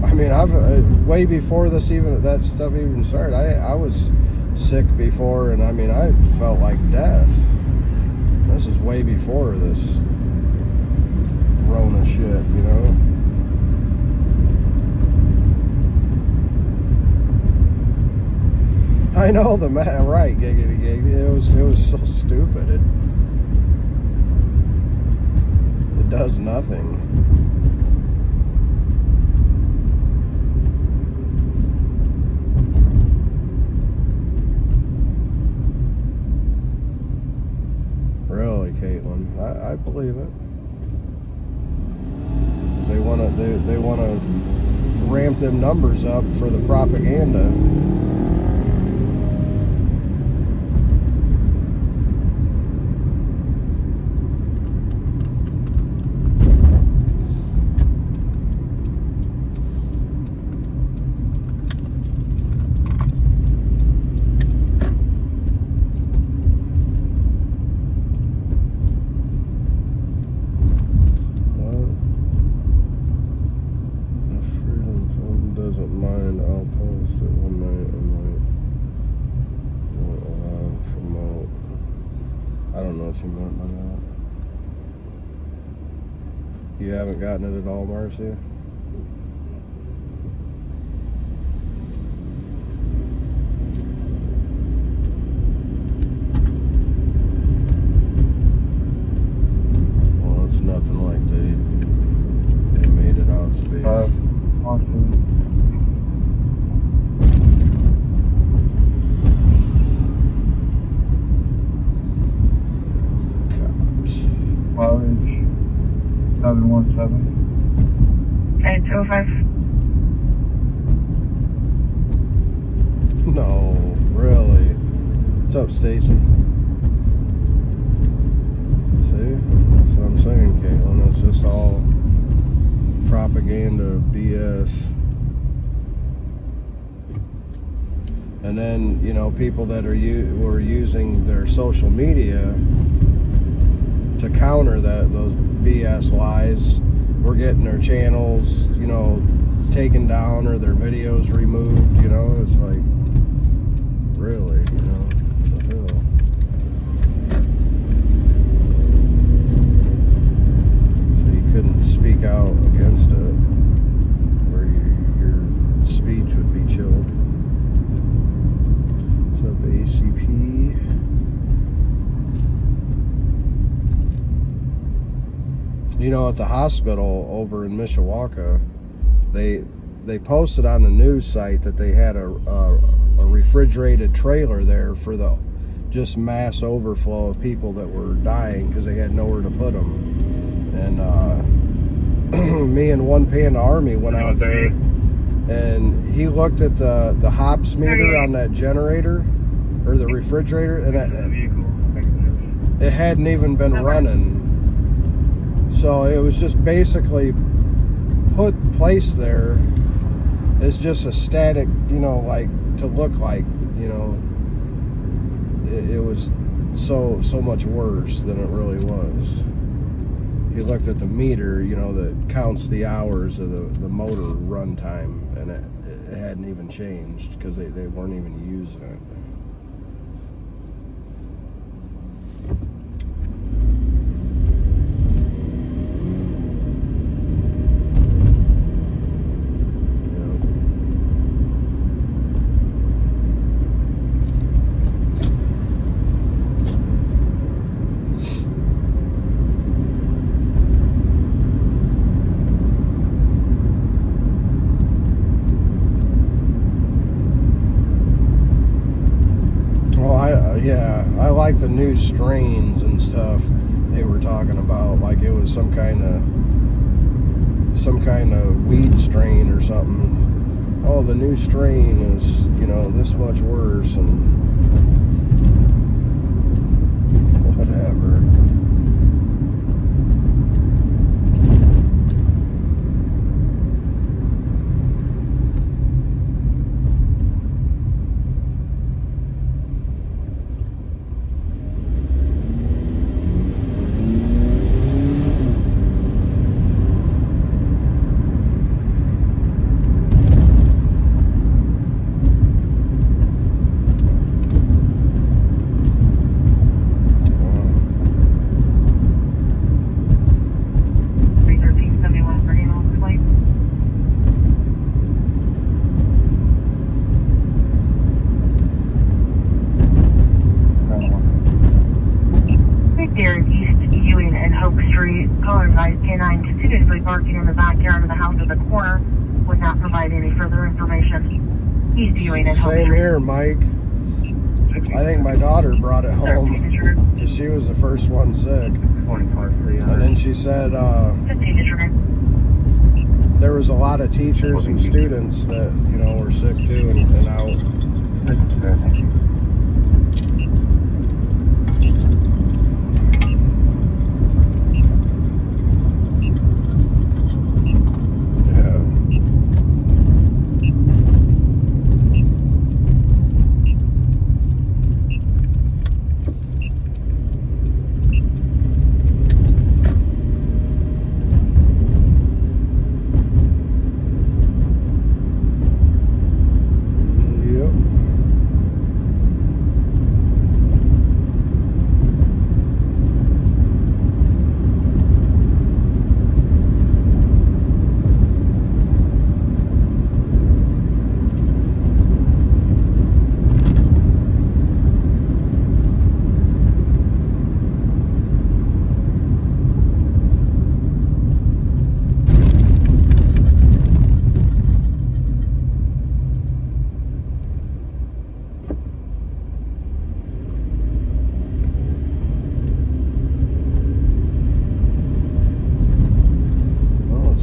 I mean, I've way before that stuff even started. I was sick before, and I mean, I felt like death. This is way before this Rona shit, you know. I know the man, right? Giggity giggity. It was so stupid. It does nothing. Really, Caitlin, I believe it. They want to ramp them numbers up for the propaganda. You meant by that. You haven't gotten it at all, Marcia? Well, it's nothing like they made it out to be. Awesome. Mileage 717. And 205. No, really. What's up, Stacy? See? That's what I'm saying, Caitlin. It's just all propaganda BS. And then, you know, people that were using their social media to counter those BS lies, we're getting their channels, you know, taken down or their videos removed. You know, it's like, really, you know, what the hell? So you couldn't speak out against it, where your speech would be chilled. What's up, ACP? You know, at the hospital over in Mishawaka, they posted on the news site that they had a refrigerated trailer there for the just mass overflow of people that were dying because they had nowhere to put them. And me and One Panda Army went out there, and he looked at the hops meter on that generator or the refrigerator, and it hadn't even been running. So it was just basically placed there as just a static, you know, like to look like, you know, it was so much worse than it really was. He looked at the meter, you know, that counts the hours of the motor run time, and it hadn't even changed because they weren't even using it. Yeah, I like the new strains and stuff they were talking about, like it was some kind of weed strain or something. Oh, the new strain is, you know, this much worse and whatever. barking in the backyard of the house at the corner would not provide any further information. He's viewing at home. Same here, Mike. I think my daughter brought it home because she was the first one sick. 24, And then she said 15 disregard. there was a lot of teachers and students that, you know, were sick too and out.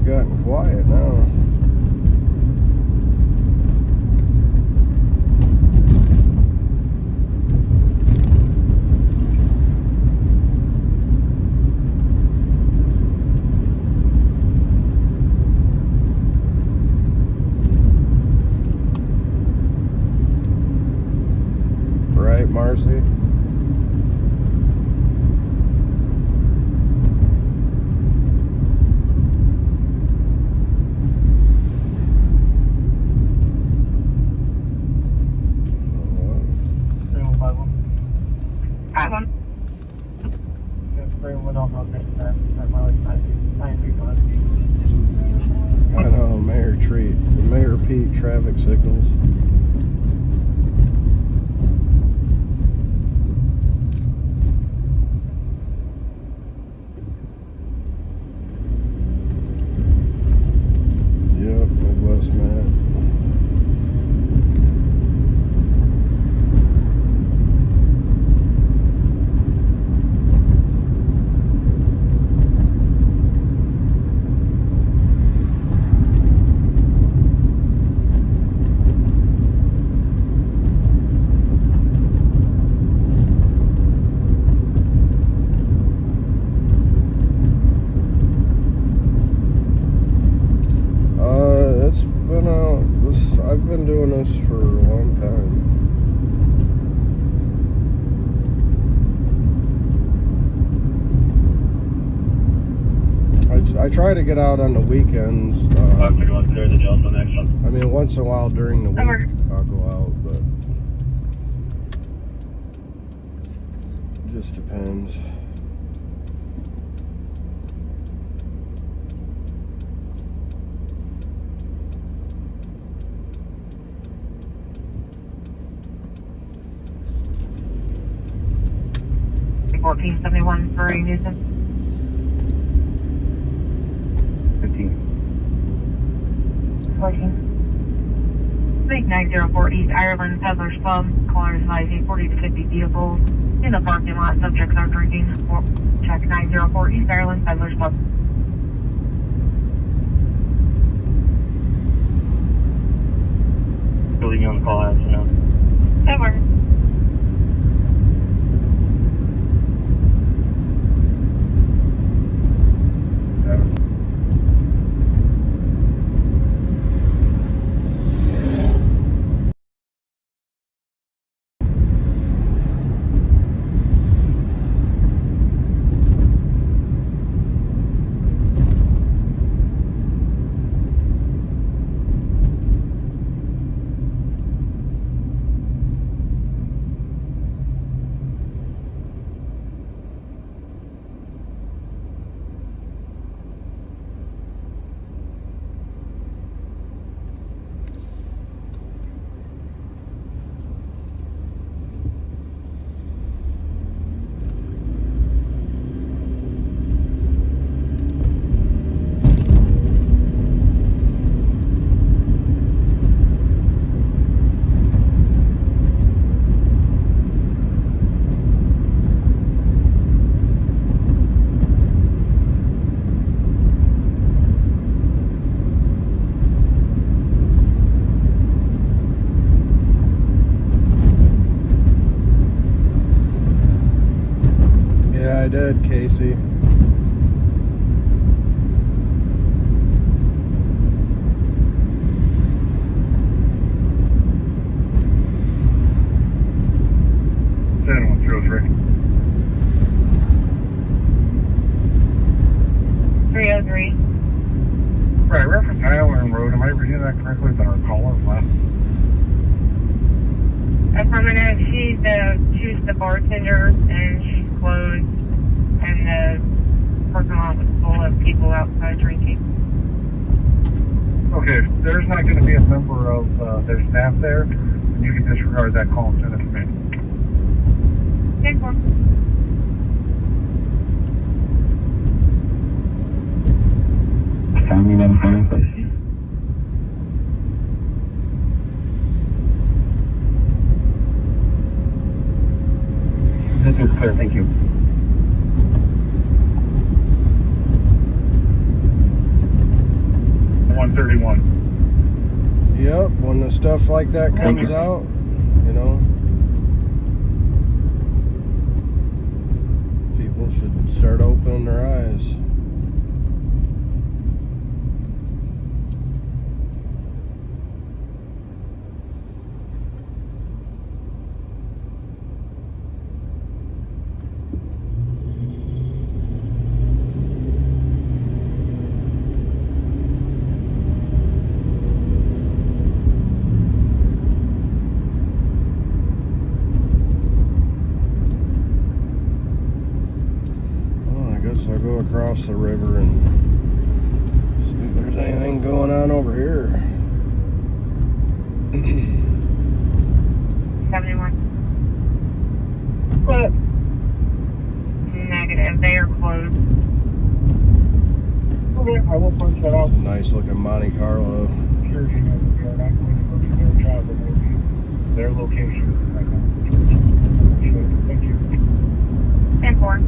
Gotten quiet now. Right, Marcy? I know, Mayor Pete traffic signals. Yep, Midwest Matt. I've been doing this for a long time. I try to get out on the weekends. I mean, once in a while during the week, I'll go out, but it just depends. $14.71 for Newsom. 15. 14. Make 904 East Ireland Peddler's Pub. Callers advising 40 to 50 vehicles in the parking lot. Subjects are drinking. Check 904 East Ireland Peddler's Pub. Building on the call out, so no. That works. I did, Casey. Right, reference Highland Road. Am I reading that correctly? That our caller left? Affirmative. She's the bartender, and she's closed, and the parking lot was full of people outside drinking. Okay, if there's not going to be a member of their staff there, then you can disregard that call and send it to me. Next one. Family and friends, please. This is clear, thank you. Yep, when the stuff like that comes out, you know, people should start opening their eyes. I'll go across the river and see if there's anything going on over here. 71. What? Negative. They are closed. Okay, I will punch that out. Nice looking Monte Carlo. Sure, you know, we are not going to go to their job, but maybe their location. Thank you. 10-4.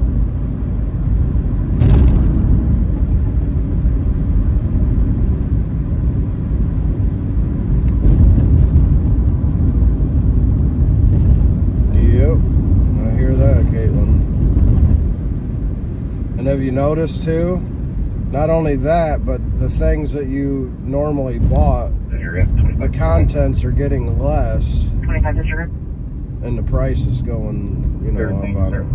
And have you noticed too, not only that, but the things that you normally bought, the contents are getting less 25 disregard. And the price is going, you know, up on it.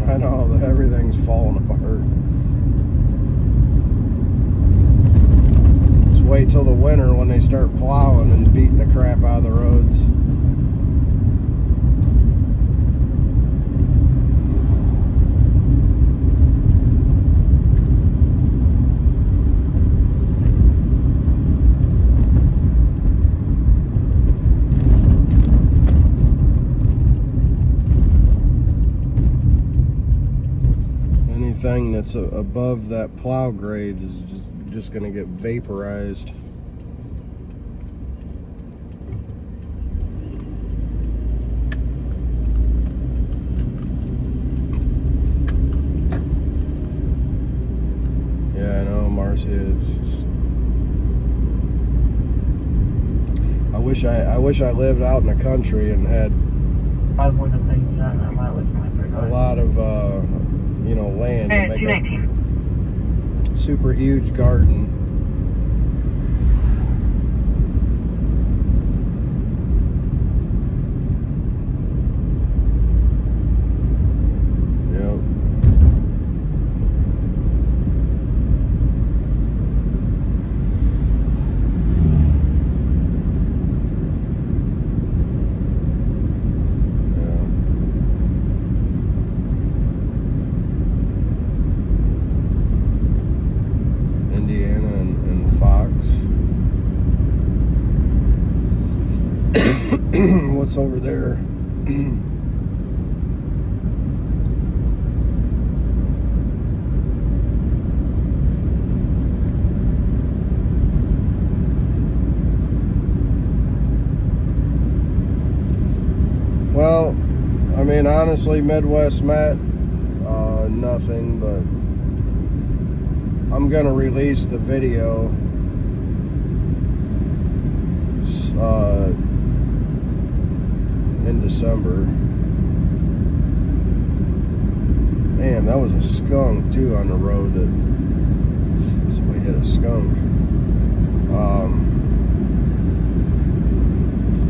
I know, everything's falling apart. Just wait till the winter when they start plowing and beating the crap out of the roads. Anything that's above that plow grade is just going to get vaporized. Yeah, I know, Marcy. I wish I lived out in the country and had a lot of you know, land to make a super huge garden. Yep. What's over there? I mean, honestly, Midwest Matt, nothing, but I'm gonna release the video in December. Man, that was a skunk too on the road. That somebody hit a skunk.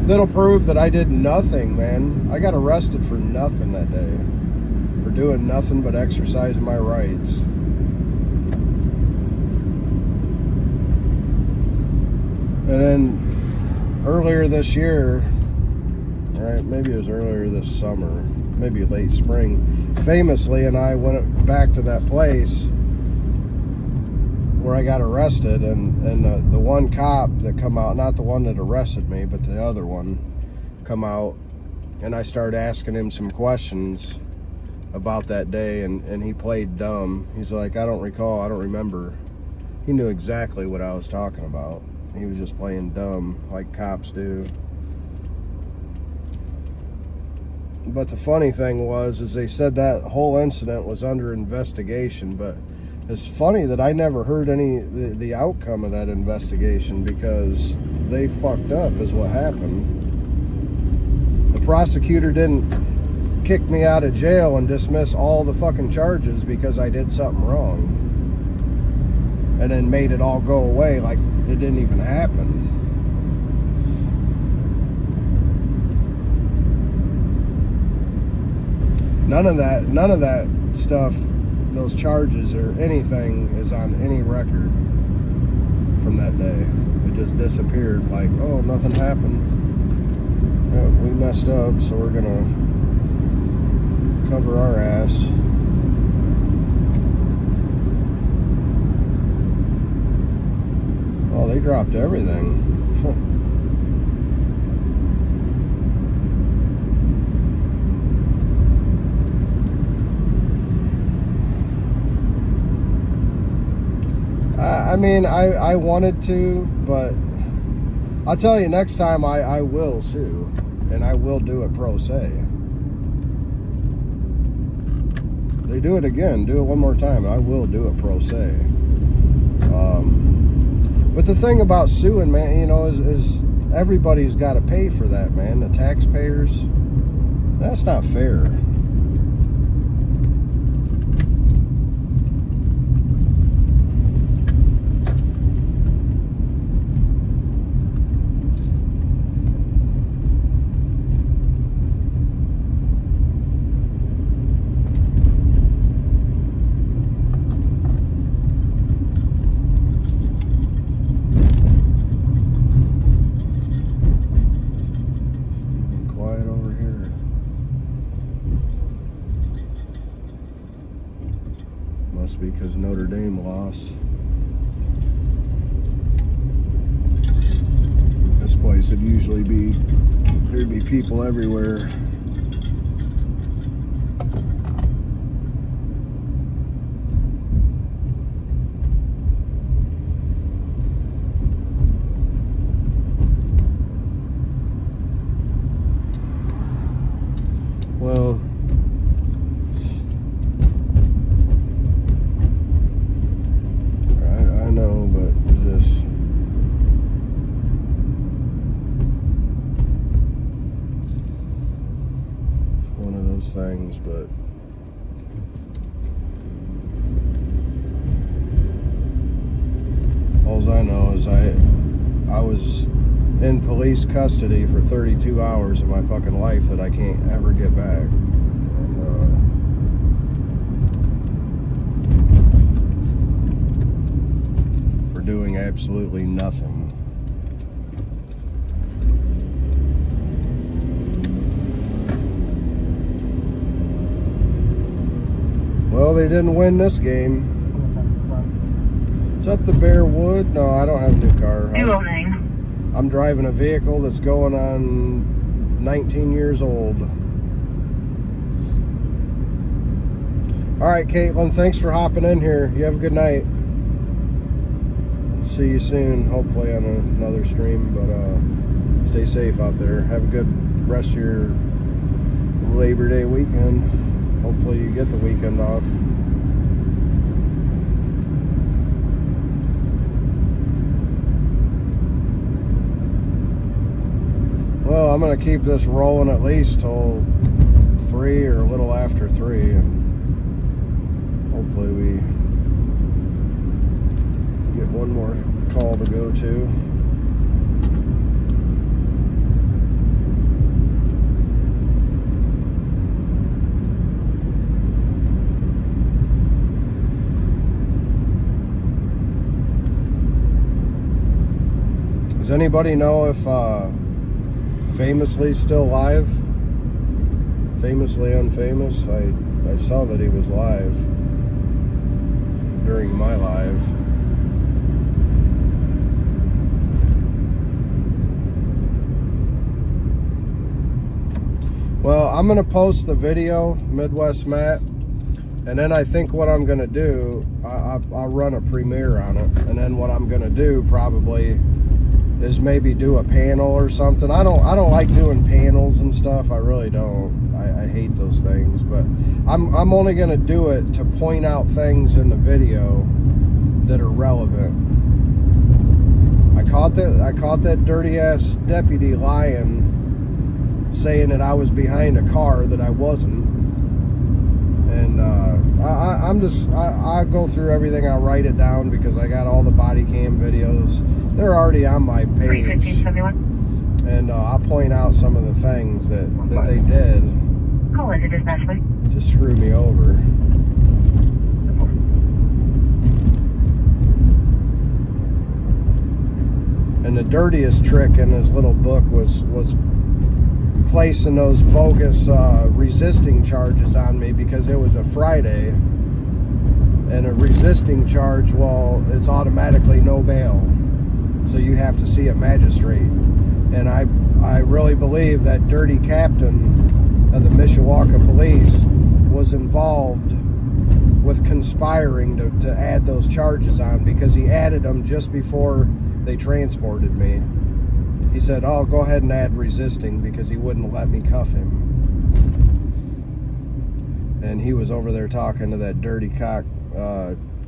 That'll prove that I did nothing, man. I got arrested for nothing that day. For doing nothing but exercising my rights. And then earlier this year, right, maybe it was earlier this summer, maybe late spring, famously, and I went back to that place where I got arrested, and the one cop that come out, not the one that arrested me, but the other one, come out, and I started asking him some questions about that day, and he played dumb. He's like, I don't recall, I don't remember. He knew exactly what I was talking about. He was just playing dumb, like cops do. But the funny thing was, is they said that whole incident was under investigation, but it's funny that I never heard the outcome of that investigation, because they fucked up is what happened. The prosecutor didn't kick me out of jail and dismiss all the fucking charges because I did something wrong, and then made it all go away like it didn't even happen. None of that stuff, those charges or anything, is on any record from that day. It just disappeared like, oh, nothing happened. Yeah, we messed up, so we're gonna cover our ass. Oh, they dropped everything. I mean, I wanted to, but I'll tell you, next time I will sue, and I will do it pro se. They do it again, do it one more time, I will do it pro se. But the thing about suing, man, you know, is everybody's got to pay for that, man. The taxpayers, that's not fair. Because Notre Dame lost. This place would usually be, there'd be people everywhere. Well, things, but all I know is I was in police custody for 32 hours of my fucking life that I can't ever get back. And for doing absolutely nothing. Well, they didn't win this game. It's up the Bearwood. No, I don't have a new car. I'm driving a vehicle that's going on 19 years old. All right, Caitlin, thanks for hopping in here. You have a good night. See you soon, hopefully on another stream, but stay safe out there. Have a good rest of your Labor Day weekend. Hopefully you get the weekend off. Well, I'm going to keep this rolling at least till 3 or a little after 3, and hopefully we get one more call to go to. Does anybody know if Famously's still live? Famously Unfamous? I saw that he was live during my live. Well, I'm gonna post the video, Midwest Matt, and then I think what I'm gonna do, I'll run a premiere on it, and then what I'm gonna do probably is maybe do a panel or something. I don't like doing panels and stuff. I really don't. I hate those things. But I'm only gonna do it to point out things in the video that are relevant. I caught that dirty ass deputy lying, saying that I was behind a car that I wasn't. And I go through everything. I write it down because I got all the body cam videos. They're already on my page, and I'll point out some of the things that they did to screw me over. And the dirtiest trick in his little book was placing those bogus resisting charges on me because it was a Friday, and a resisting charge, well, it's automatically no bail. So you have to see a magistrate. And I really believe that dirty captain of the Mishawaka police was involved with conspiring to add those charges on, because he added them just before they transported me. He said, oh, go ahead and add resisting, because he wouldn't let me cuff him. And he was over there talking to that dirty cock,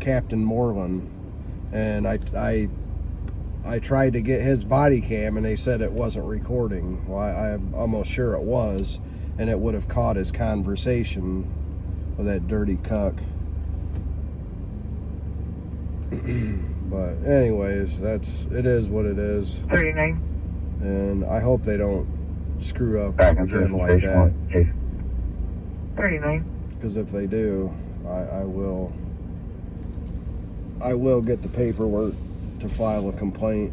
Captain Moreland. And I tried to get his body cam, and they said it wasn't recording. Well, I'm almost sure it was, and it would have caught his conversation with that dirty cuck. But anyways, it is what it is. 39. And I hope they don't screw up again like that. 39. Because if they do, I will get the paperwork to file a complaint.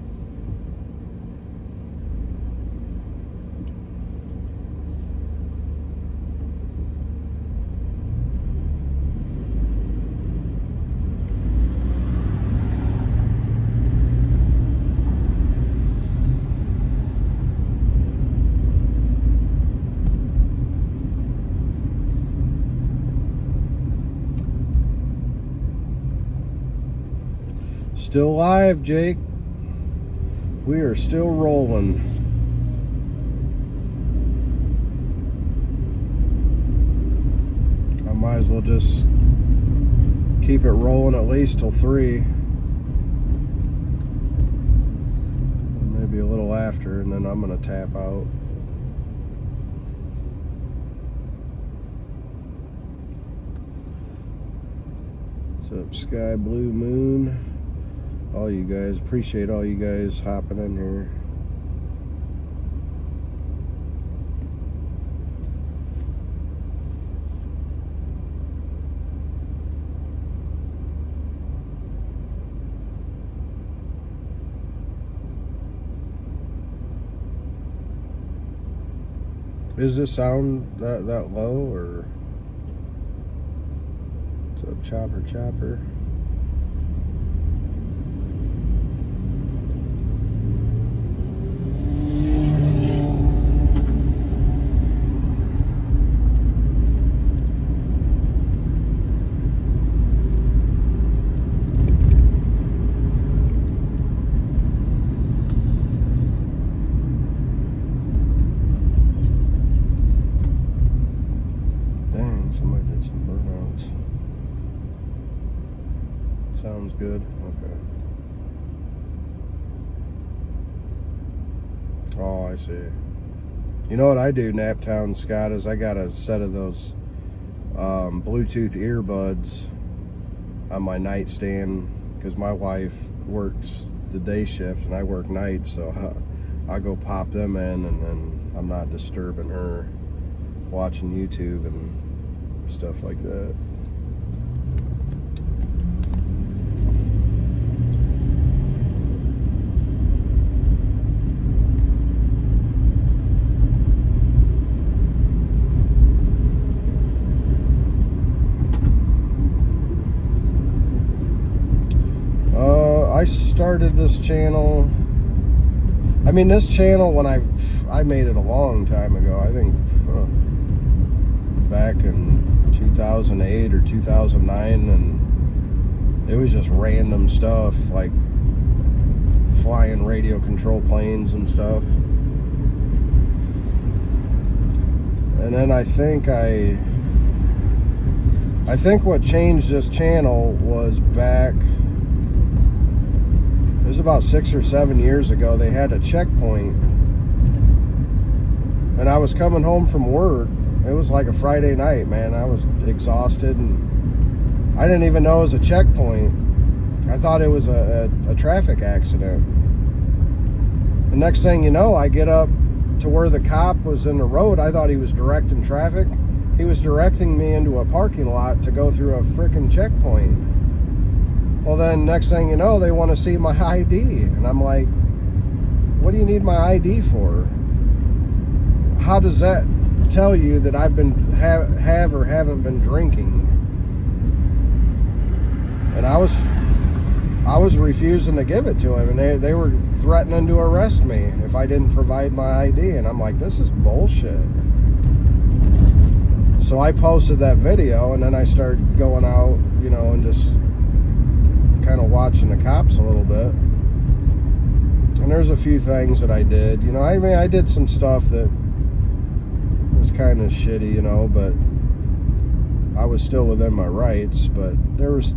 Still live, Jake. We are still rolling. I might as well just keep it rolling at least till 3. Maybe a little after, and then I'm gonna tap out. What's up, Sky Blue Moon? All you guys, appreciate all you guys hopping in here. Is this sound that low, or what's up, Chopper? somebody did some burnouts. Sounds good. Okay. Oh, I see. You know what I do, Naptown Scott, is I got a set of those Bluetooth earbuds on my nightstand because my wife works the day shift and I work night, so I go pop them in, and then I'm not disturbing her watching YouTube and stuff like that. I started this channel. I mean, this channel, when I made it a long time ago. I think back in 2008 or 2009, and it was just random stuff like flying radio control planes and stuff. And then I think what changed this channel was back. It was about 6 or 7 years ago. They had a checkpoint, and I was coming home from work. It was like a Friday night, man. I was exhausted, and I didn't even know it was a checkpoint. I thought it was a traffic accident. The next thing you know, I get up to where the cop was in the road. I thought he was directing traffic. He was directing me into a parking lot to go through a freaking checkpoint. Well, then next thing you know, they want to see my ID. And I'm like, what do you need my ID for? How does that tell you that I've been have or haven't been drinking? And I was refusing to give it to him, and they were threatening to arrest me if I didn't provide my ID. And I'm like, this is bullshit. So I posted that video, and then I started going out, you know, and just kind of watching the cops a little bit. And there's a few things that I did, you know. I mean, I did some stuff that was kind of shitty, you know, but I was still within my rights. But there was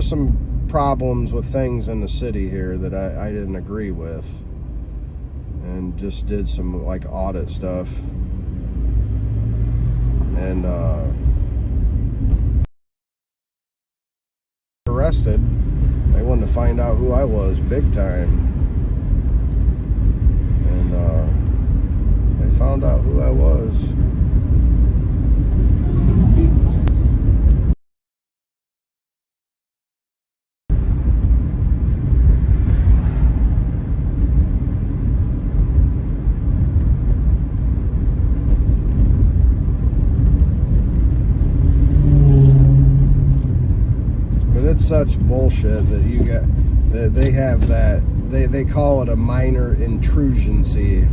some problems with things in the city here that I didn't agree with, and just did some like audit stuff. And arrested. They wanted to find out who I was big time, and they found out who I was. It's such bullshit that you get that they have that they call it a minor intrusioncy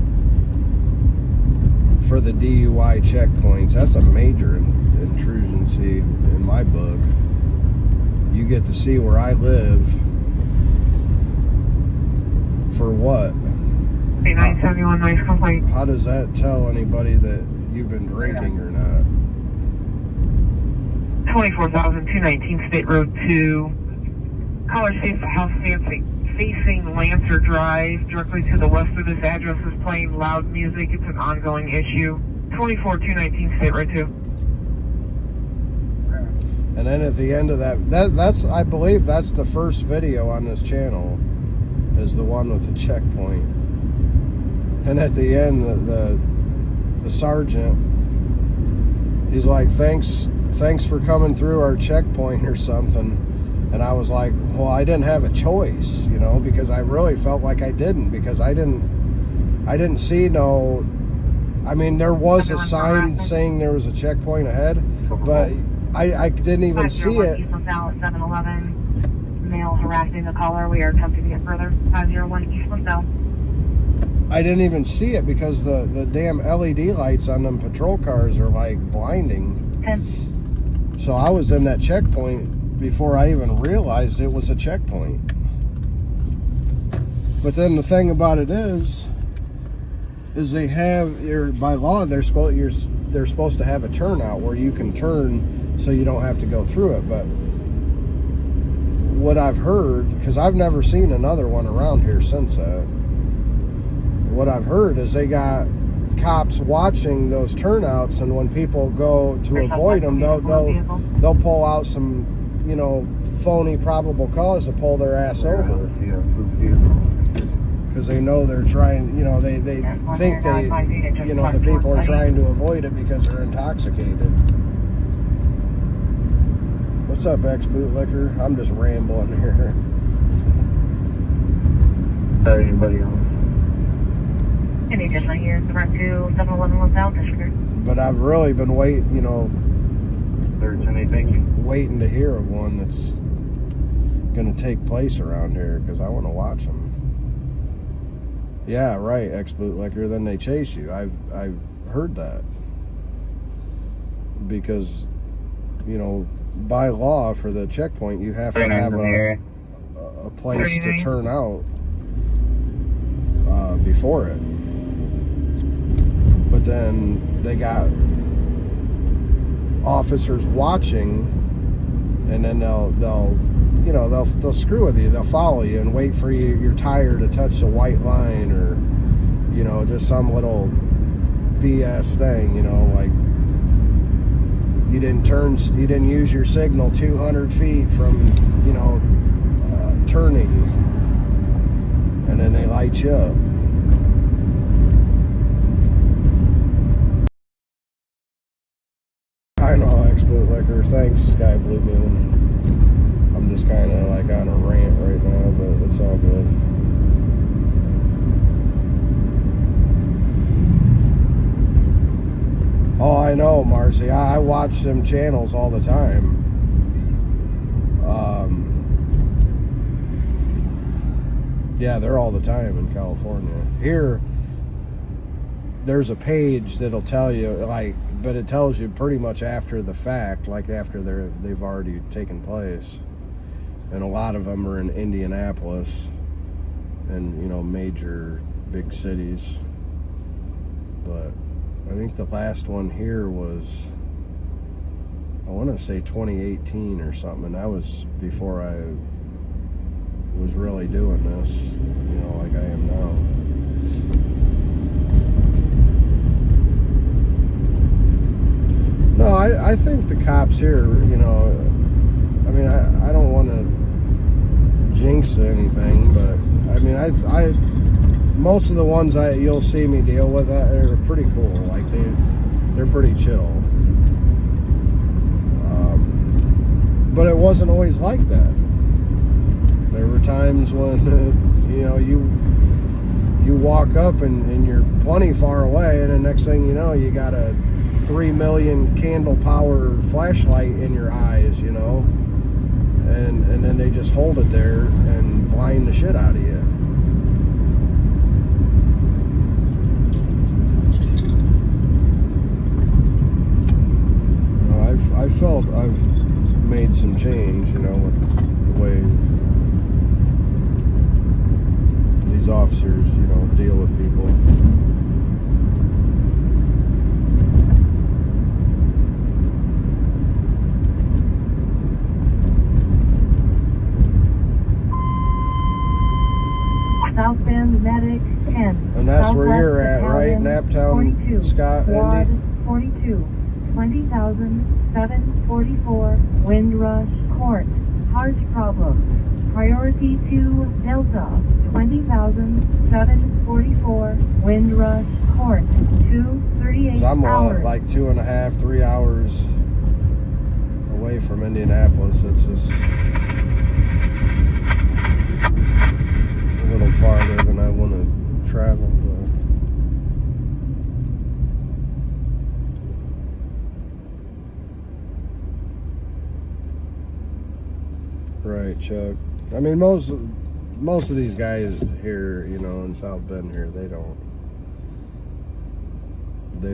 for the DUI checkpoints. That's a major intrusioncy in my book. You get to see where I live for what? 971 nice complaint. How does that tell anybody that you've been drinking or not? 24,219 State Road 2. Caller states the house facing Lancer Drive, directly to the west of this address, is playing loud music. It's an ongoing issue. 24,219 State Road 2. And then at the end of that's I believe that's the first video on this channel, is the one with the checkpoint. And at the end, the sergeant, he's like, thanks for coming through our checkpoint or something. And I was like, well, I didn't have a choice, you know, because I really felt like I didn't, because I didn't see no, I mean, there was a sign saying there was a checkpoint ahead, but I didn't even see it. 711, male harassing the caller. We are attempting to get further. 501 East LaSalle. I didn't even see it because the damn LED lights on them patrol cars are like blinding. 10. So I was in that checkpoint before I even realized it was a checkpoint. But then the thing about it is they have, by law, they're supposed, they're supposed to have a turnout where you can turn so you don't have to go through it. But what I've heard, because I've never seen another one around here since that, what I've heard is they got cops watching those turnouts, and when people go to avoid them, they'll pull out some, you know, phony probable cause to pull their ass over, because they know they're trying, you know, they think they, you know, the people are trying to avoid it because they're intoxicated. What's up, ex-bootlicker? I'm just rambling here. Anybody else? Any different here? Direct to 711 South District. But I've really been waiting, you know, waiting to hear of one that's going to take place around here, because I want to watch them. Yeah, right, ex-bootlicker. Then they chase you. I've heard that, because, you know, by law for the checkpoint, you have to have a place to turn out before it. But then they got officers watching, and then they'll screw with you. They'll follow you and wait for your tire to touch the white line, or, you know, just some little BS thing, you know, like you didn't use your signal 200 feet from, you know, turning, and then they light you up. I know, ex-bootlicker. Thanks, Sky Blue Moon. I'm just kind of like on a rant right now, but it's all good. Oh, I know, Marcy. I watch them channels all the time. Yeah, they're all the time in California. Here, there's a page that'll tell you, like, but it tells you pretty much after the fact, like after they've already taken place. And a lot of them are in Indianapolis and, you know, major big cities. But I think the last one here was, I want to say 2018 or something, and that was before I was really doing this, you know, like I am now. No, I think the cops here, you know, I mean, I don't want to jinx anything, but I mean, I most of the ones you'll see me deal with are pretty cool. Like they're pretty chill. But it wasn't always like that. There were times when you know, you walk up and you're plenty far away, and the next thing you know, you got a 3 million candle power flashlight in your eyes, you know, and then they just hold it there and blind the shit out of you. I felt I've made some change, you know, with the way these officers, you know, deal with people. South Bend Medic 10. And that's Southwest where you're at, right? Naptown, 42. Scott, Quad Indy? 42. 20,744. Windrush Court. Heart problem. Priority to Delta. 20,744. Windrush Court. 2:38 So I'm hours. like 2.5, 3 hours away from Indianapolis. It's just a little farther than I want to travel. Right, Chuck. I mean, most of these guys here, you know, in South Bend here, they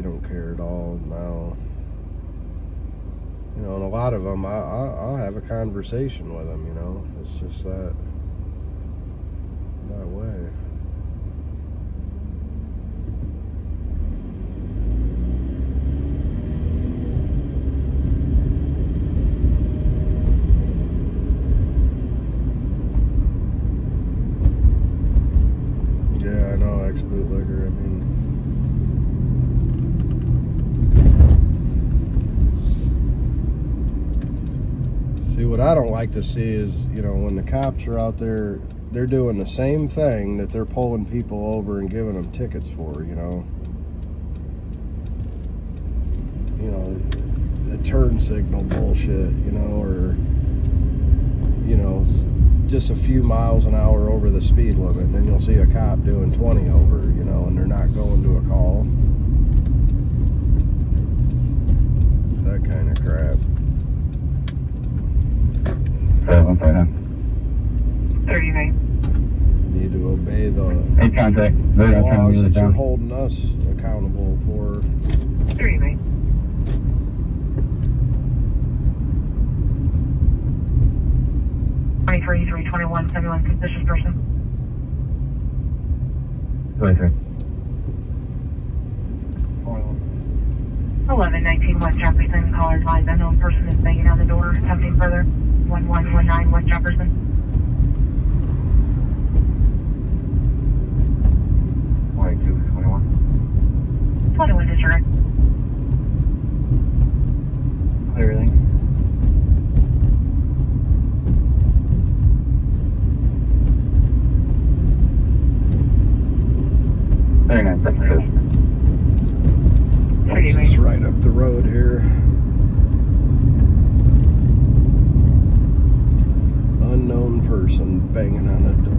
don't care at all now. You know, and a lot of them, I'll have a conversation with them, you know. It's just that way. what I don't like to see is, you know, when the cops are out there, they're doing the same thing that they're pulling people over and giving them tickets for, you know. You know, the turn signal bullshit, you know, or, you know, just a few miles an hour over the speed limit, and then you'll see a cop doing 20 over, you know, and they're not going to a call. That kind of crap. 39. You need to obey the Hey, contact. laws that you're holding us accountable for. 39. Twenty-three, 321, 71, suspicious person. 23. 1119 West Jefferson, caller advised unknown person is banging on the door, attempting further. 1119 West Jefferson. 21 disregard. Clear everything. Very nice. It's just right up the road here. Unknown person banging on the door.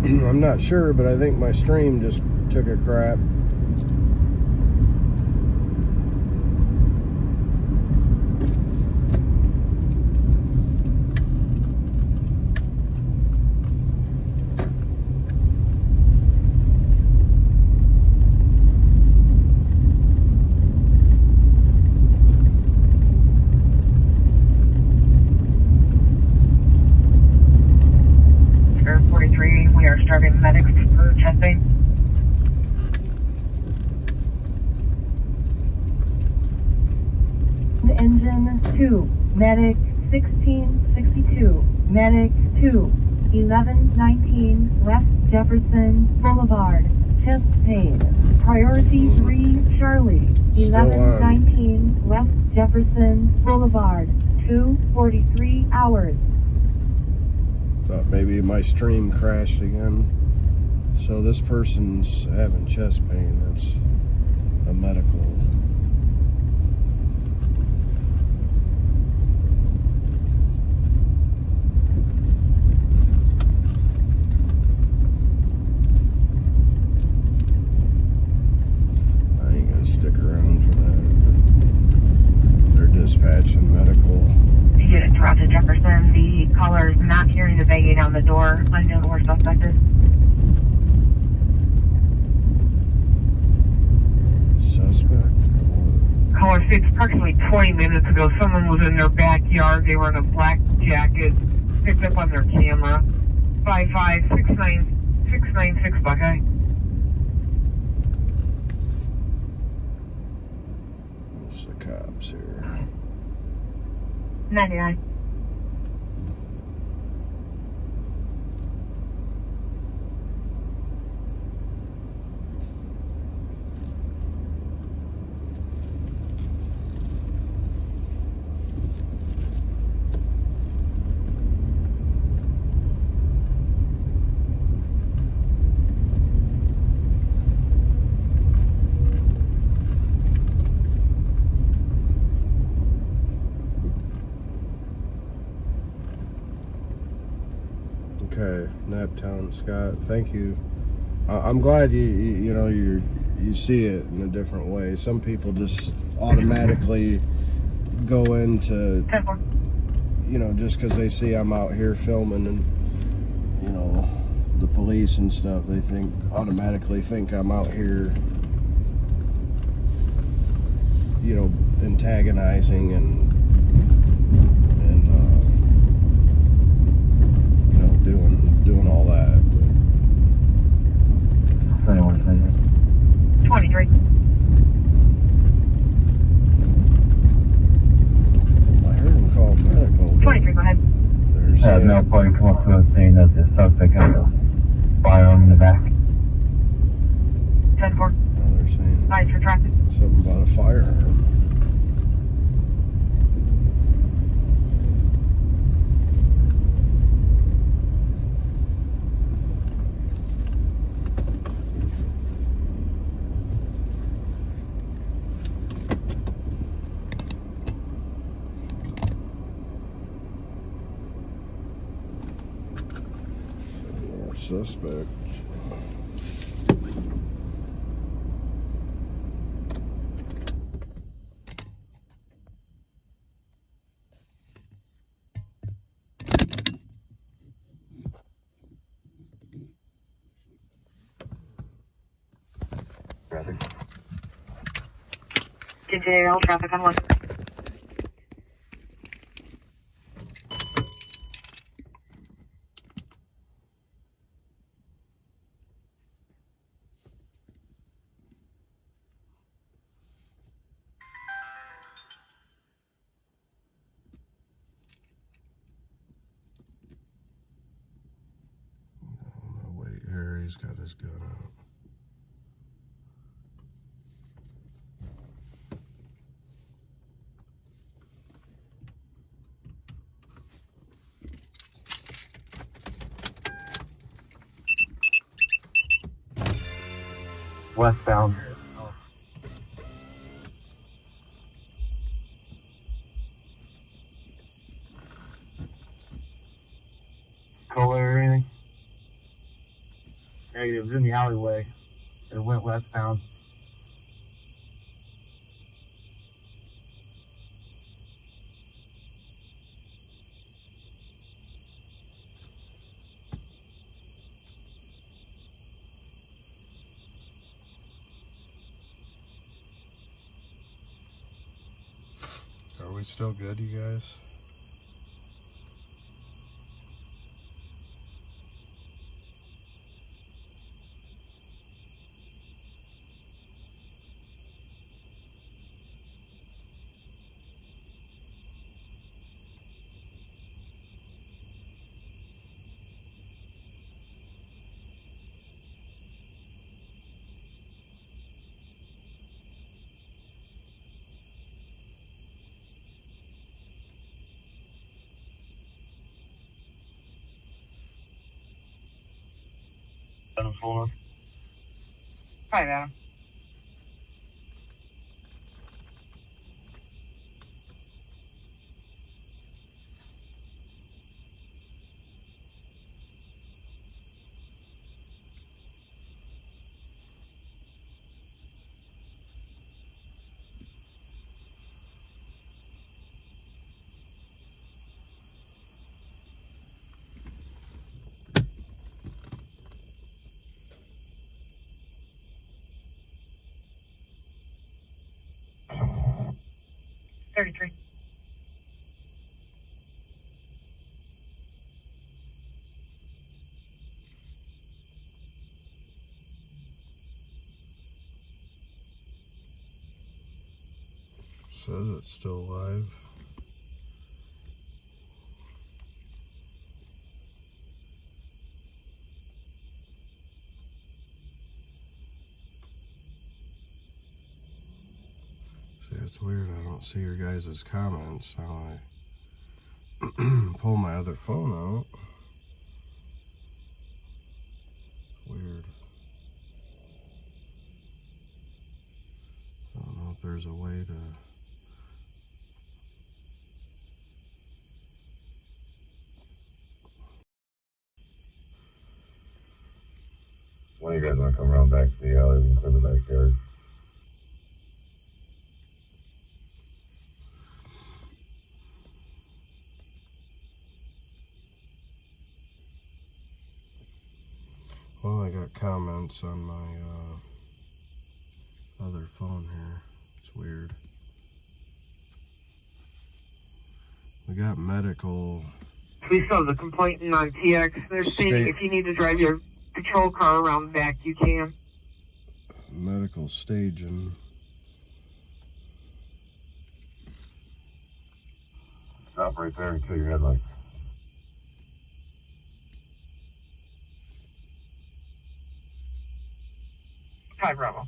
I'm not sure, but I think my stream just took a crap. Air 43, we are starting medics for chest pain. Engine 2, medic 1662, medic 2, 1119 West Jefferson Boulevard, chest pain. Priority 3, Charlie, 1119 West Jefferson Boulevard, 2:43 hours. Thought maybe my stream crashed again. So this person's having chest pain. That's a medical. I ain't gonna stick around for that. They're dispatching medical. Unit to Route to Jefferson, the caller is not hearing the banging on the door. Unknown or suspected. Suspect? Caller states approximately 20 minutes ago, someone was in their backyard. They were in a black jacket, picked up on their camera. 5569696 Buckeye. It's the cops here. 99. Okay, Naptown Scott, thank you. I'm glad you see it in a different way. Some people just automatically go into, just because they see I'm out here filming and the police and stuff, they automatically think I'm out here antagonizing and doing all that. 23. I heard him call medical. 23, go ahead. At no point come up to us saying that the suspect has a firearm in the back. 10-4. They're saying Eyes for traffic. something about a firearm. Suspect. Continue all traffic on 1. Wait here, he's got his gun out. Westbound. Color or anything? Negative. It was in the alleyway. It went westbound. Are we still good, you guys? Full. 5 Adam. $33. Says it's still live. See, it's weird. I don't see your guys' comments. Now I pull my other phone out. Weird. I don't know if there's a way to. One of you guys want to come around back to the alley, we can clear the backyard. Well, I got comments on my other phone here. It's weird. We got medical. We still have the complainant on TX. They're stating if you need to drive your patrol car around back, you can. Medical staging. Stop right there and kill your headlights. Hi, Bravo.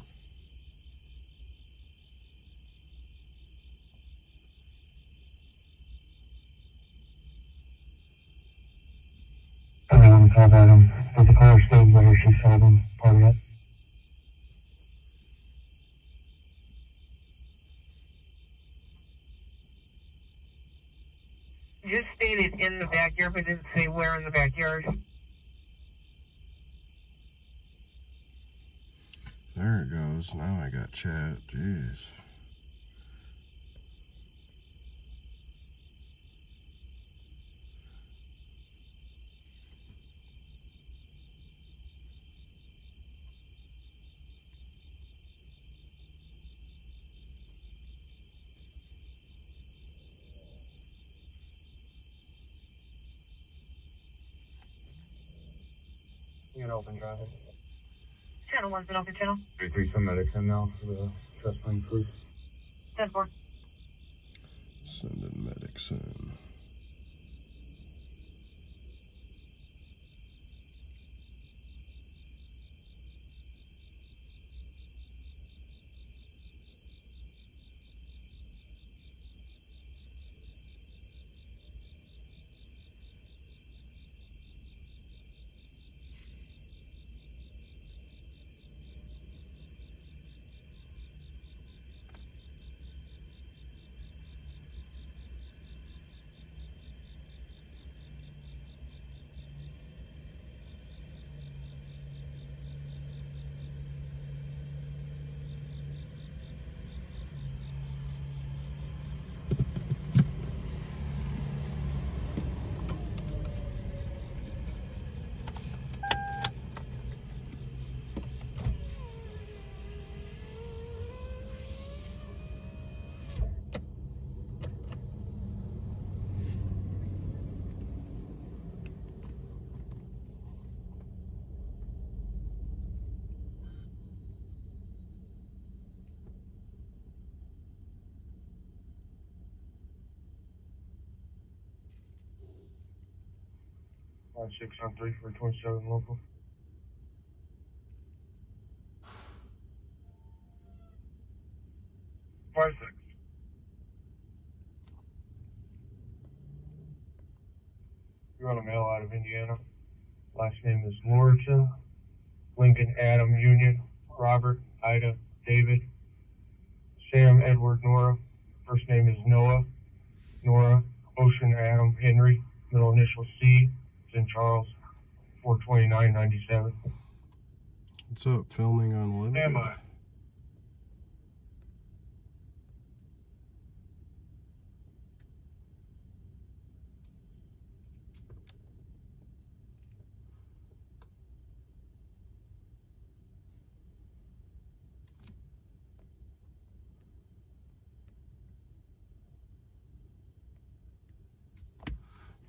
Adam, top Adam. Is the car still where she saw them part of it? Just stated in the backyard, but didn't say where in the backyard. There it goes. Now I got chat. Jeez. You can open drive it. Channel 1's been open channel. 3 some medics in now for the chest plane proof. 10-4. Sending medics in. Line 6 on 3 for 27 local. Five 6. You're on a mail out of Indiana. Last name is Lauritsen. Lincoln Adam Union. Robert Ida David. Sam Edward Nora. First name is Noah. Nora Ocean Adam Henry. Middle initial C. In Charles, 429.97. What's up, filming unlimited? Stand by.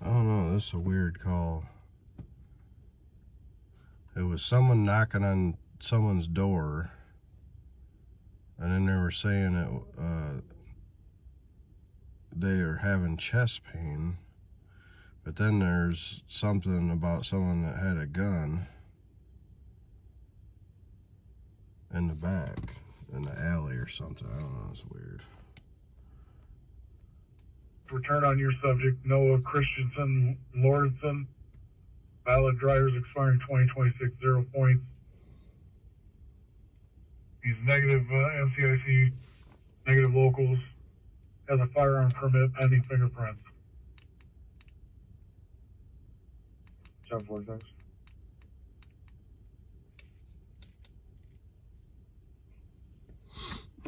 I don't know, this is a weird call. It was someone knocking on someone's door, and then they were saying that they are having chest pain, but then there's something about someone that had a gun in the back, in the alley or something. I don't know, it's weird. Return on your subject, Noah Christensen Lauritsen. Valid drivers expiring 2026, 0 points. He's negative NCIC, negative locals, has a firearm permit pending fingerprints. 746.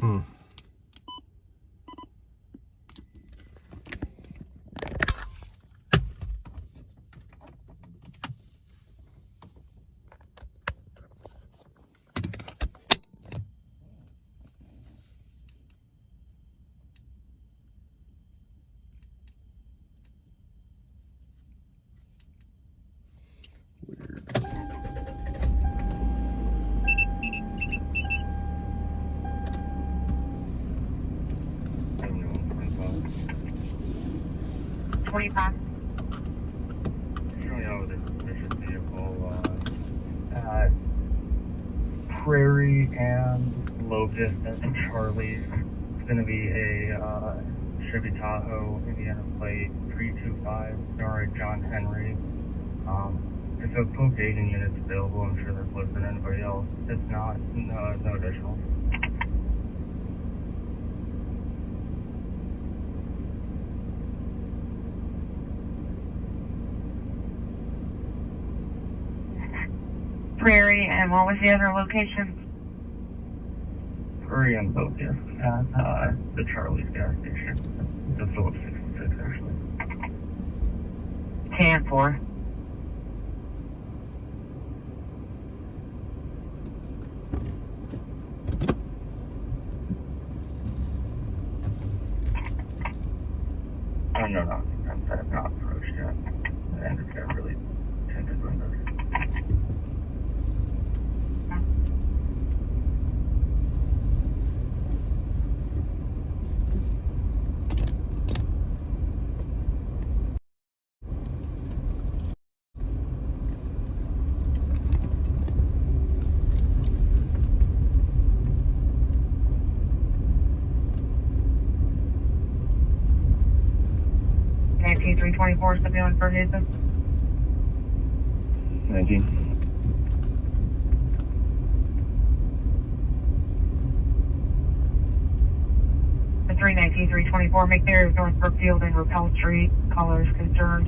Hmm. Weird. 25. Showing out with a suspicious vehicle at Prairie and Low Vista and Charlie's. It's going to be a Chevy Tahoe, Indiana plate, 325, NORA John Henry. If a poop agent unit's available, I'm sure they're closer than anybody else. If not, no additional. Prairie, and what was the other location? Prairie and Low Vista at the Charlie's gas station. The Phillips 66, actually. 10-4. Oh, no, I have not approached yet. And it's got really tinted windows. T324 stepping on for nuisance. 19. The 319-324, make the area of North Brookfield and Rappel Street. Caller is concerned.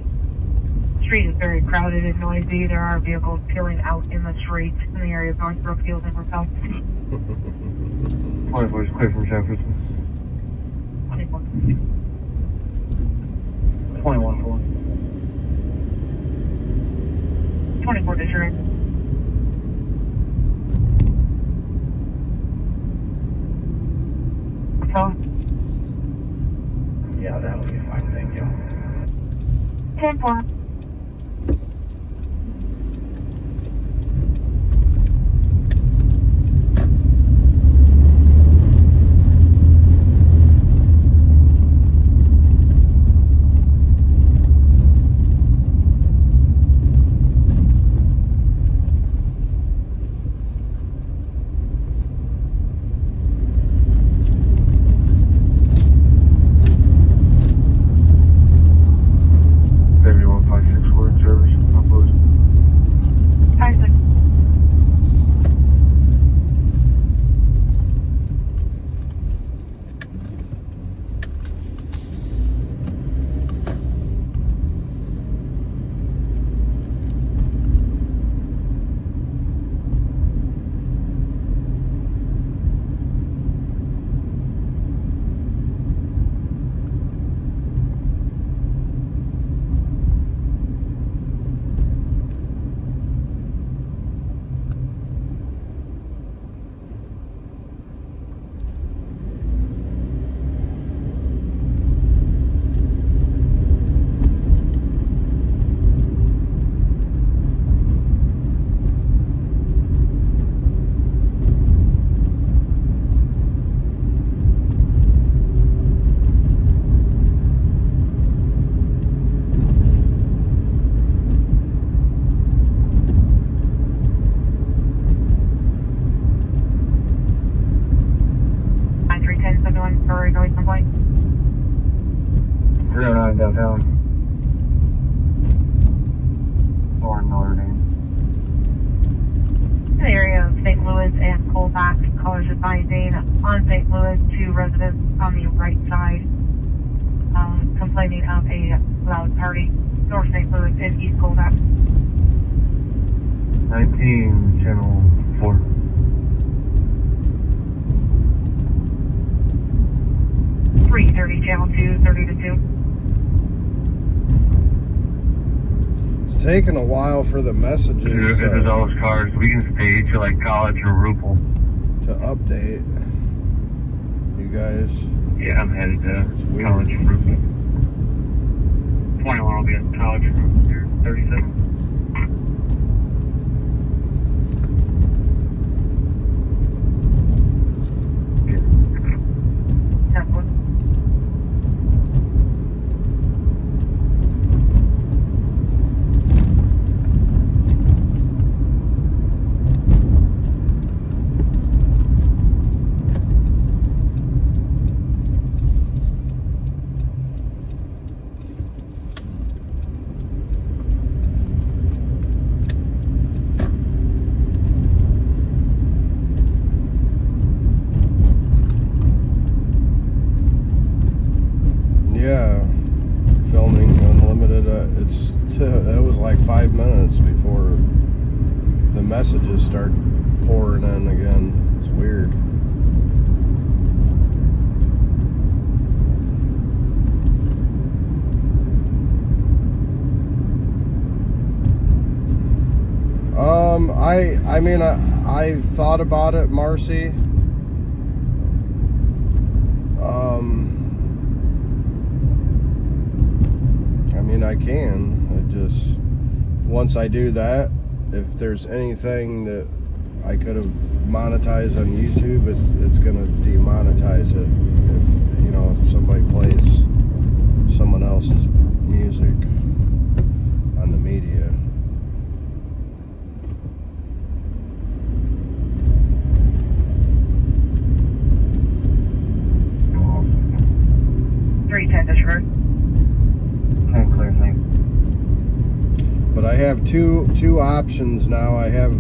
The street is very crowded and noisy. There are vehicles peeling out in the street in the area of North Brookfield and Rappel. 24 is clear from Jefferson. 24. 21-4. 24 to Sherry. So, Yeah, that'll be fine, thank you. 10-4. For noise complaint. 309 downtown. Or Notre Dame. In the area of St. Louis and Colfax, callers advising on St. Louis, 2 residents on the right side complaining of a loud party. North St. Louis and East Colfax. 19, channel 4. 330, channel 2, 30 to 2. It's taking a while for the messages If there's all those cars, we can stay to like College or Rupel. to update. You guys, Yeah, I'm headed to weird. College or Rupel. 21 will be at College or Rupel here. 37. That one. Yeah, filming unlimited. It was like 5 minutes before the messages start pouring in again. It's weird. I mean, I've thought about it, Marcy. I mean, I can. I just, once I do that, if there's anything that I could have monetized on YouTube, it's gonna demonetize it. If, you know, if somebody plays someone else's music on the media. Disregard. Same clear thing. But I have two options now. I have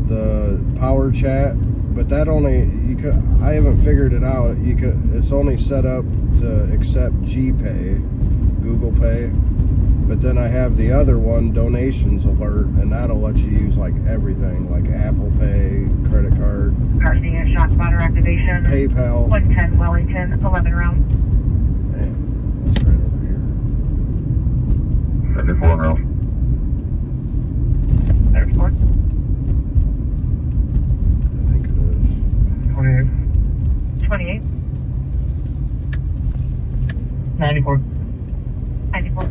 the power chat, but that only I haven't figured it out. It's only set up to accept GPay, Google Pay. But then I have the other one, donations alert, and that'll let you use like everything, like Apple Pay, credit card, Cars being at shot spotter activation. PayPal. 110 Wellington, 11 round. Man, that's right over here. 74 row. 34. I think it is. 28. 28. 94. 94.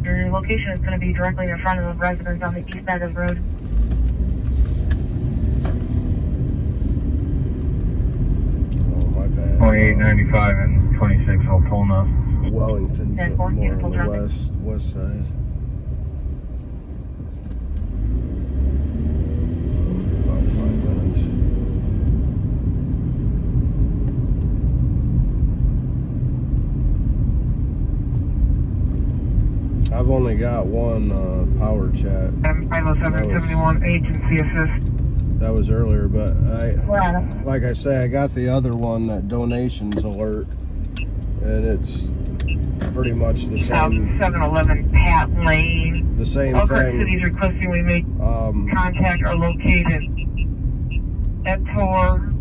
Your location is going to be directly in front of the residence on the east side of the road. Oh, my bad. 28, 95, and 26 Altona. Wellington's Ten up four, more on beautiful the traffic. west side. About 5 minutes. I've only got one power chat. 50771 agency assist. That was earlier, but Wow. like I say, I got the other one, that donations alert, and it's pretty much the South same. 711 Pat Lane. The same All Park thing. cities requesting we make contact are located at Tor,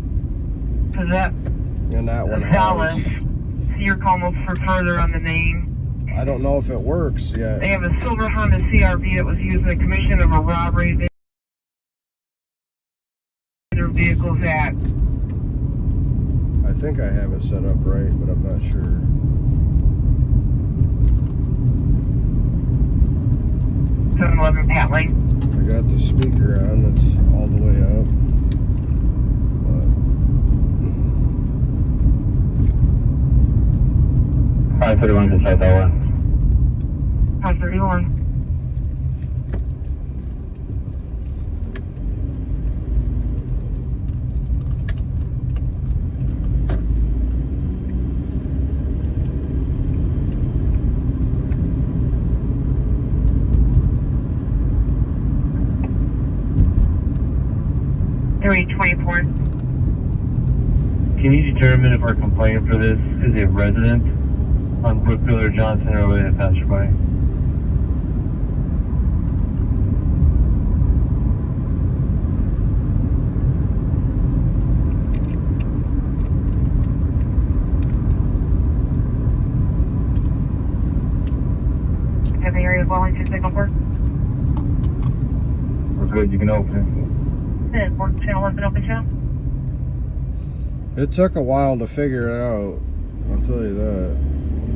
Pazette, And that one Gonzalez. has. See your comments for further on the name. I don't know if it works yet. They have a silver Honda CRV that was used in the commission of a robbery. Their vehicles at I think I have it set up right, but I'm not sure. 711 Pat Lane. I got the speaker on, it's all the way up. But 531 to South Iowa. 531. 324. Can you determine if our complainant for this is a resident on Brookfield or Johnson or a passerby? Have the area of Wellington signal for? We're good, you can open Then port channel 1 open channel. It took a while to figure it out. I'll tell you that.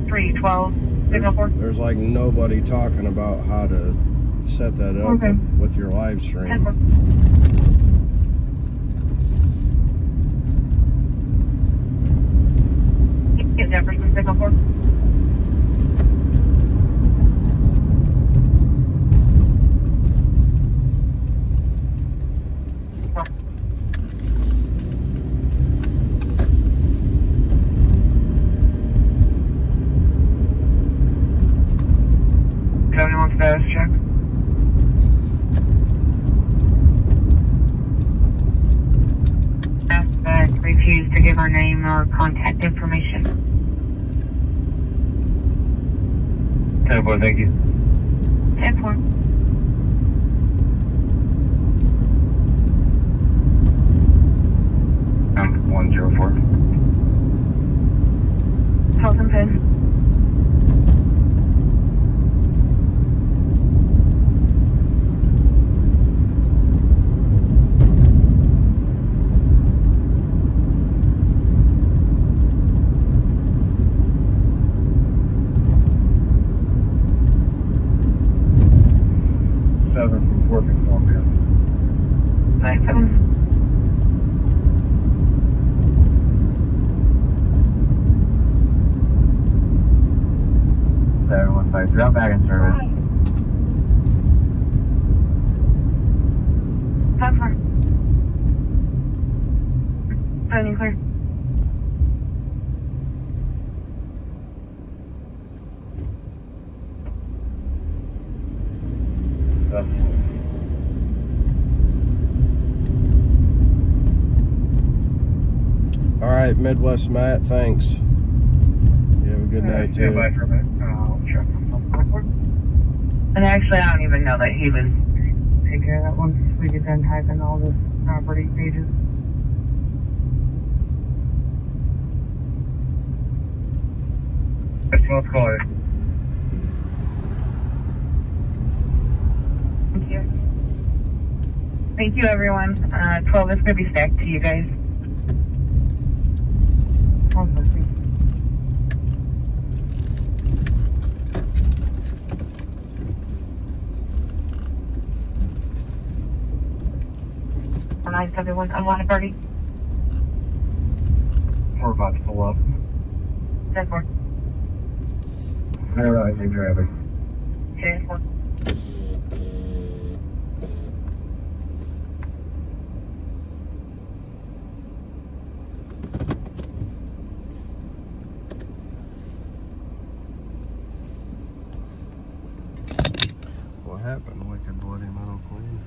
312 signal for. There's like nobody talking about how to set that up Okay. with your live stream. 10-4. Get Jefferson signal for. Anyone status check? Suspect refused to give her name or contact information. 10-4, thank you. 10-4. I'm 104. Thousand pin. From Fort Columbia. 97. There, 153. I'm back in service. 10-4. Standing clear. All right, Midwest Matt, thanks. You have a good night too. Stand by for a minute. I'll check something real quick. And actually, I don't even know that he was taking care of that once we get done typing all the property pages. Let's call it. Thank you. Thank you, everyone. 12 is going to be stacked to you guys. Awesome. Thank you. Nice, everyone. I want a party. We're about to pull up. 10-4. Analyzing traffic. 10-4. What happened, Wicked Bloody Metal Queen?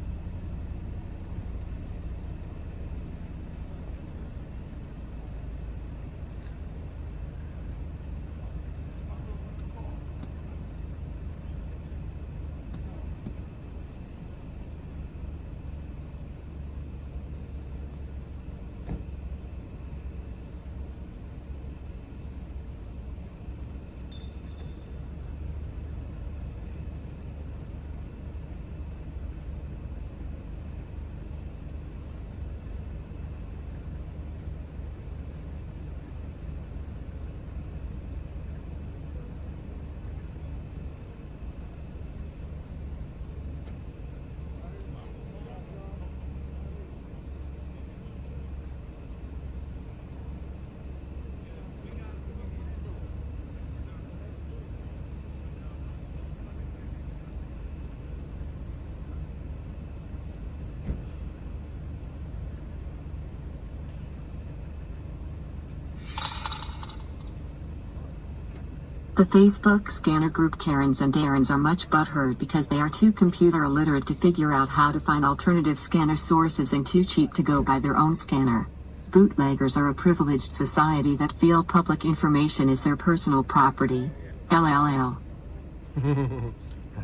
The Facebook scanner group Karens and Darrens are much butthurt because they are too computer illiterate to figure out how to find alternative scanner sources and too cheap to go buy their own scanner. Bootleggers are a privileged society that feel public information is their personal property. LLL.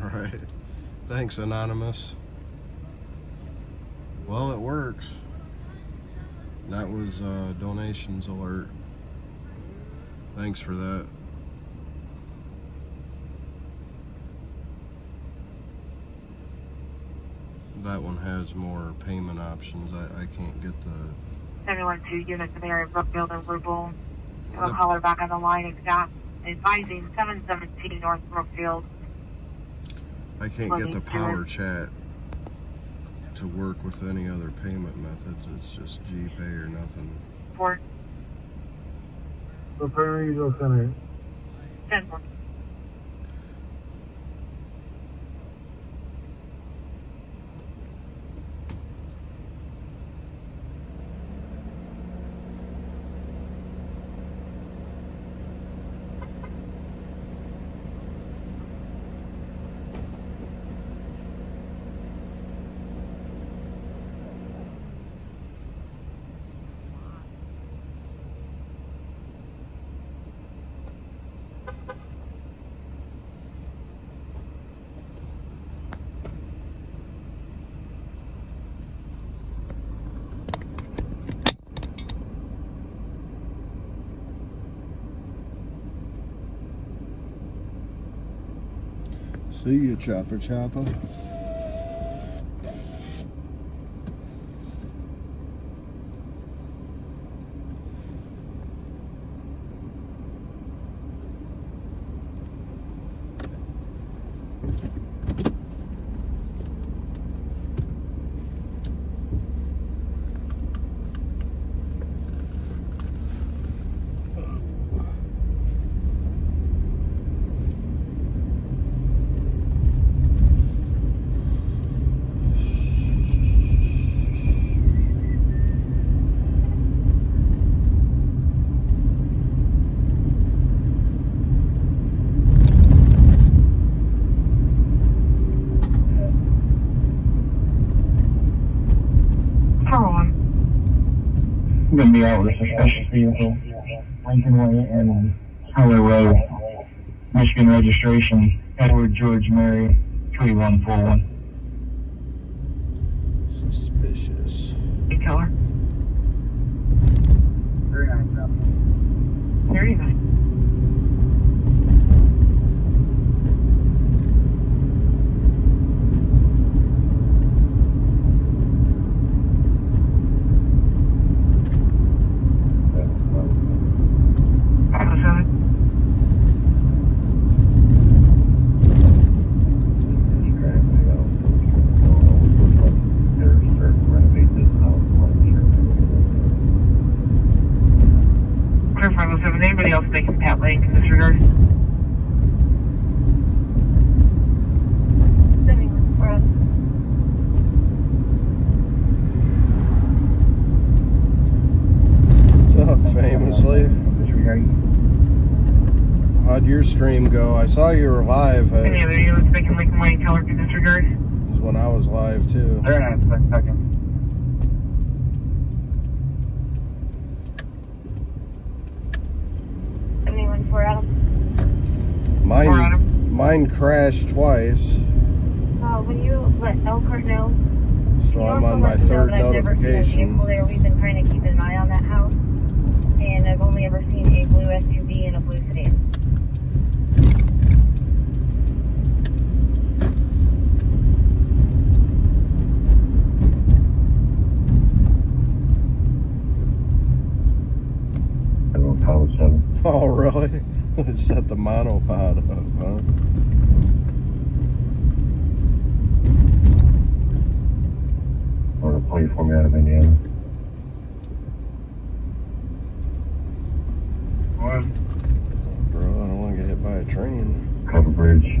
Alright. Thanks, Anonymous. Well, it works. That was donations alert. Thanks for that. That one has more payment options. I can't get the... 712 units in the area of Brookfield and Blue Bull. A caller back on the line exact. Advising 717 North Brookfield. I can't get the power chat to work with any other payment methods. It's just GPay or nothing. 4. The Prairie Eagle Center. 10-4. See you, Chopper Chopper. I'm going to be out with a suspicious vehicle, Lincoln Way and Highway Road, Michigan registration, Edward George Mary 3141. Suspicious. Hey, Keller. 39. 39. Anybody else making Pat Lane in this regard? What's up, famously? How'd your stream go? I saw you were live. Any other units making Lincoln Way and Keller in this regard? It was when I was live, too. They're not a second. Mine crashed twice. When you let Elkhart know, so I'm on my third notification. We've been trying to keep an eye on that house, and I've only ever seen a blue SUV and a blue sedan. Oh, really? Set the monopod up, huh? Or a plate for me out of Indiana. What? Bro, I don't want to get hit by a train. Cover Bridge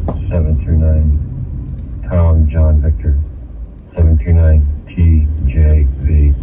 729 Tom John Victor 729 TJV.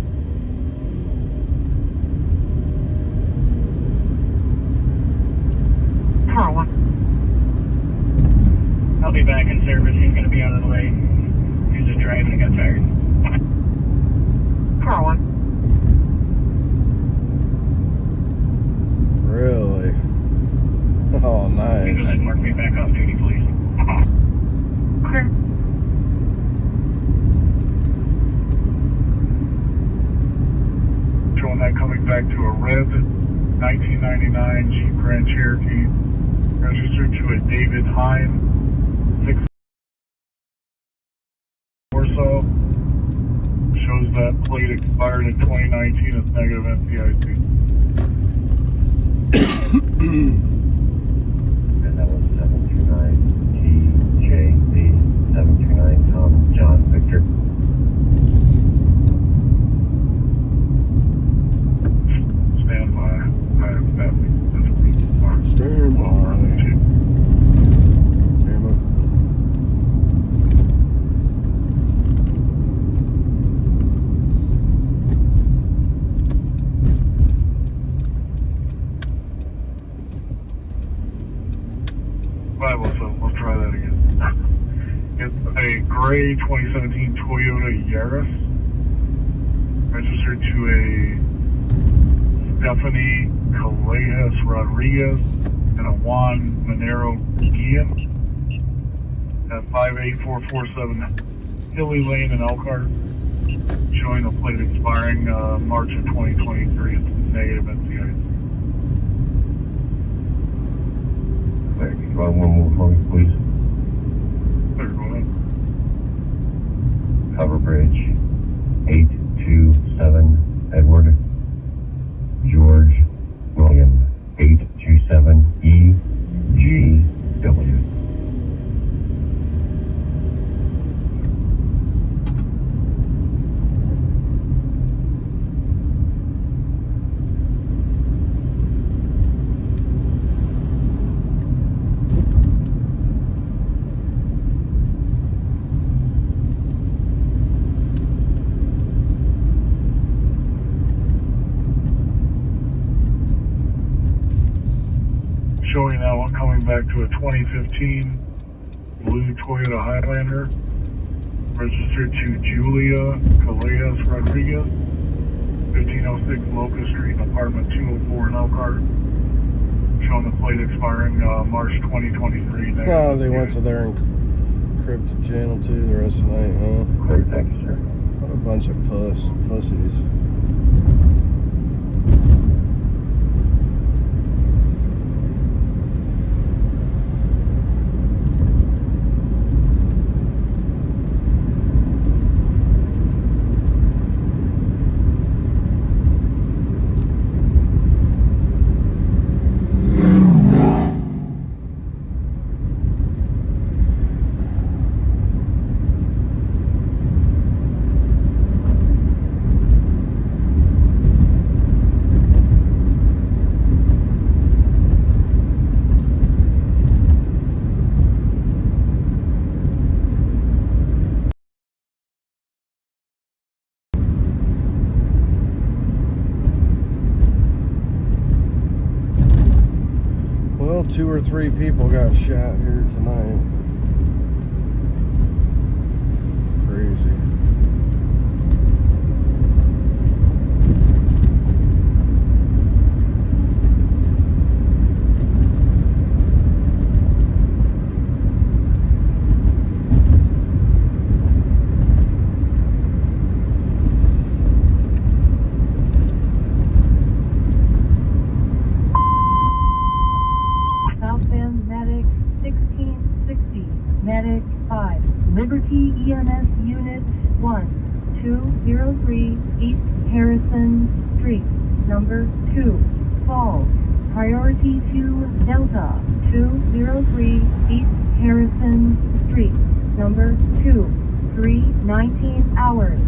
Grand Cherokee, registered to a David Hine, 6 Warsaw. Shows that plate expired in 2019 as negative NCIC. And that was 729 TJB, 729 Tom John Victor. Stand by. I have that. Stand by. Emma. 507, let's try that again. It's a gray 2017 Toyota Yaris, registered to a Stephanie Callejas Rodriguez and a Juan Monero Guillen at 58447 Hilly Lane in Elkhart, showing the plate expiring March of 2023. It's negative NCIC. One more for me, please. There, go ahead. Cover Bridge, 827 Edward George William, 827 EGW. Showing that one coming back to a 2015 blue Toyota Highlander, registered to Julia Callejas Rodriguez, 1506 Locust Street, apartment 204 in Elkhart, showing the plate expiring March 2023. Well, they went to their encrypted channel too the rest of the night, huh? Great, thank you, sir. What a bunch of pussies. Well, 2 or 3 people got shot here tonight. Crazy. Southbound Medic 1660, Medic 5, Liberty EMS Unit 1203 East Harrison Street, number 2, Falls, priority to Delta 203 East Harrison Street, number 2, 3:19 hours.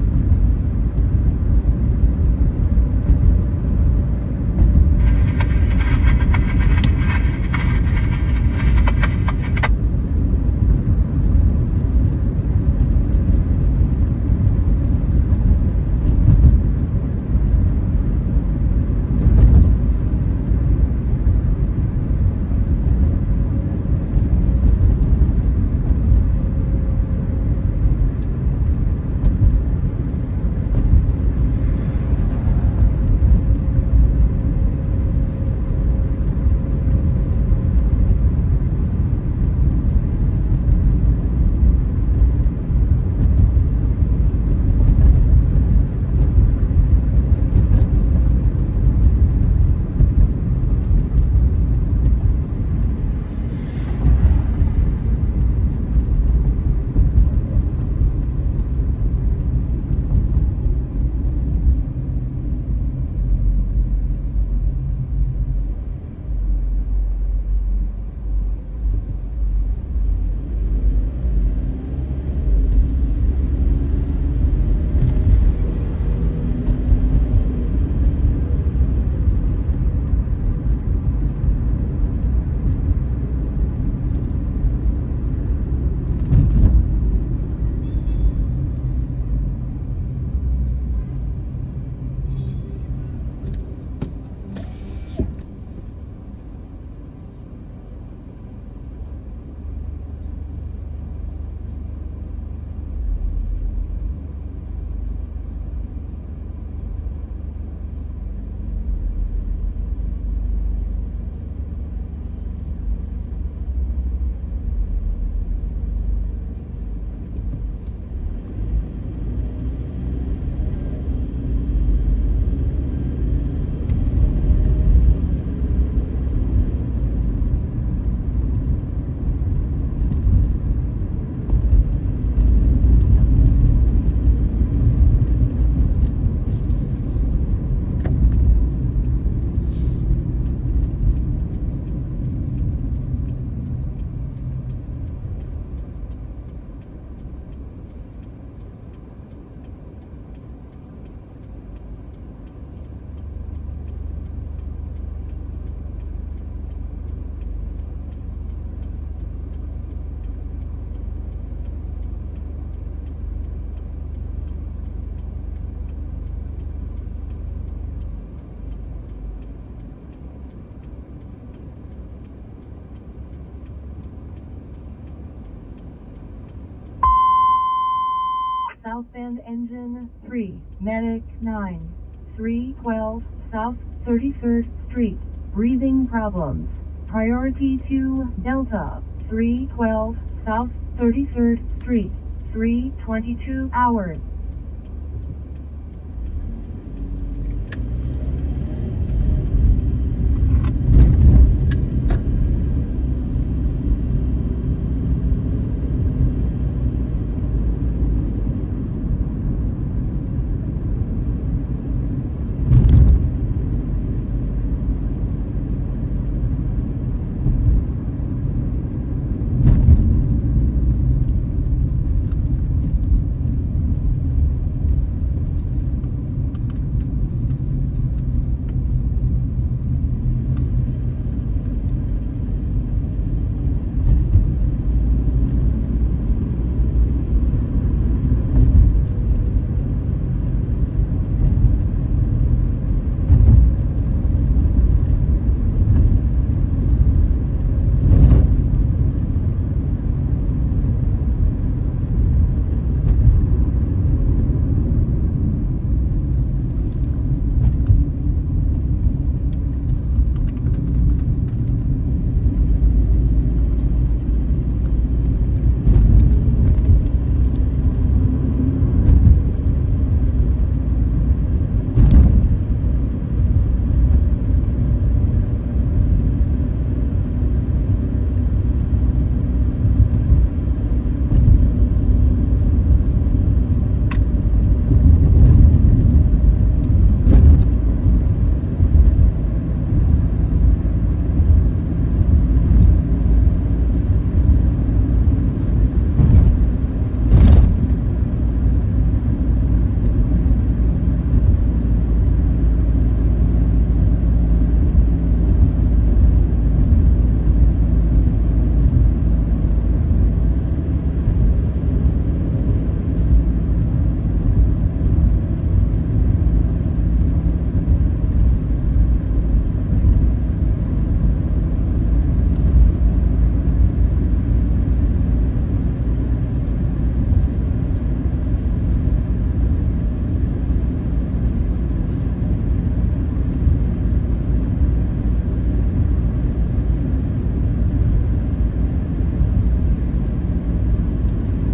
command engine 3, medic 9, 312 South 33rd Street, breathing problems. Priority to Delta 312 South 33rd Street, 3:22 hours.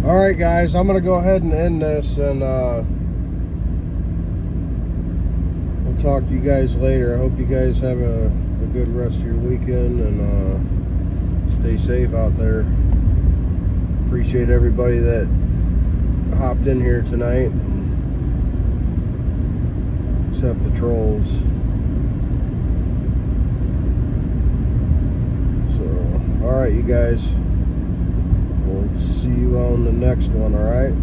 Alright guys, I'm going to go ahead and end this, and we'll talk to you guys later. I hope you guys have a good rest of your weekend, and stay safe out there. Appreciate everybody that hopped in here tonight, except the trolls. So, alright you guys. We'll see you on the next one, alright?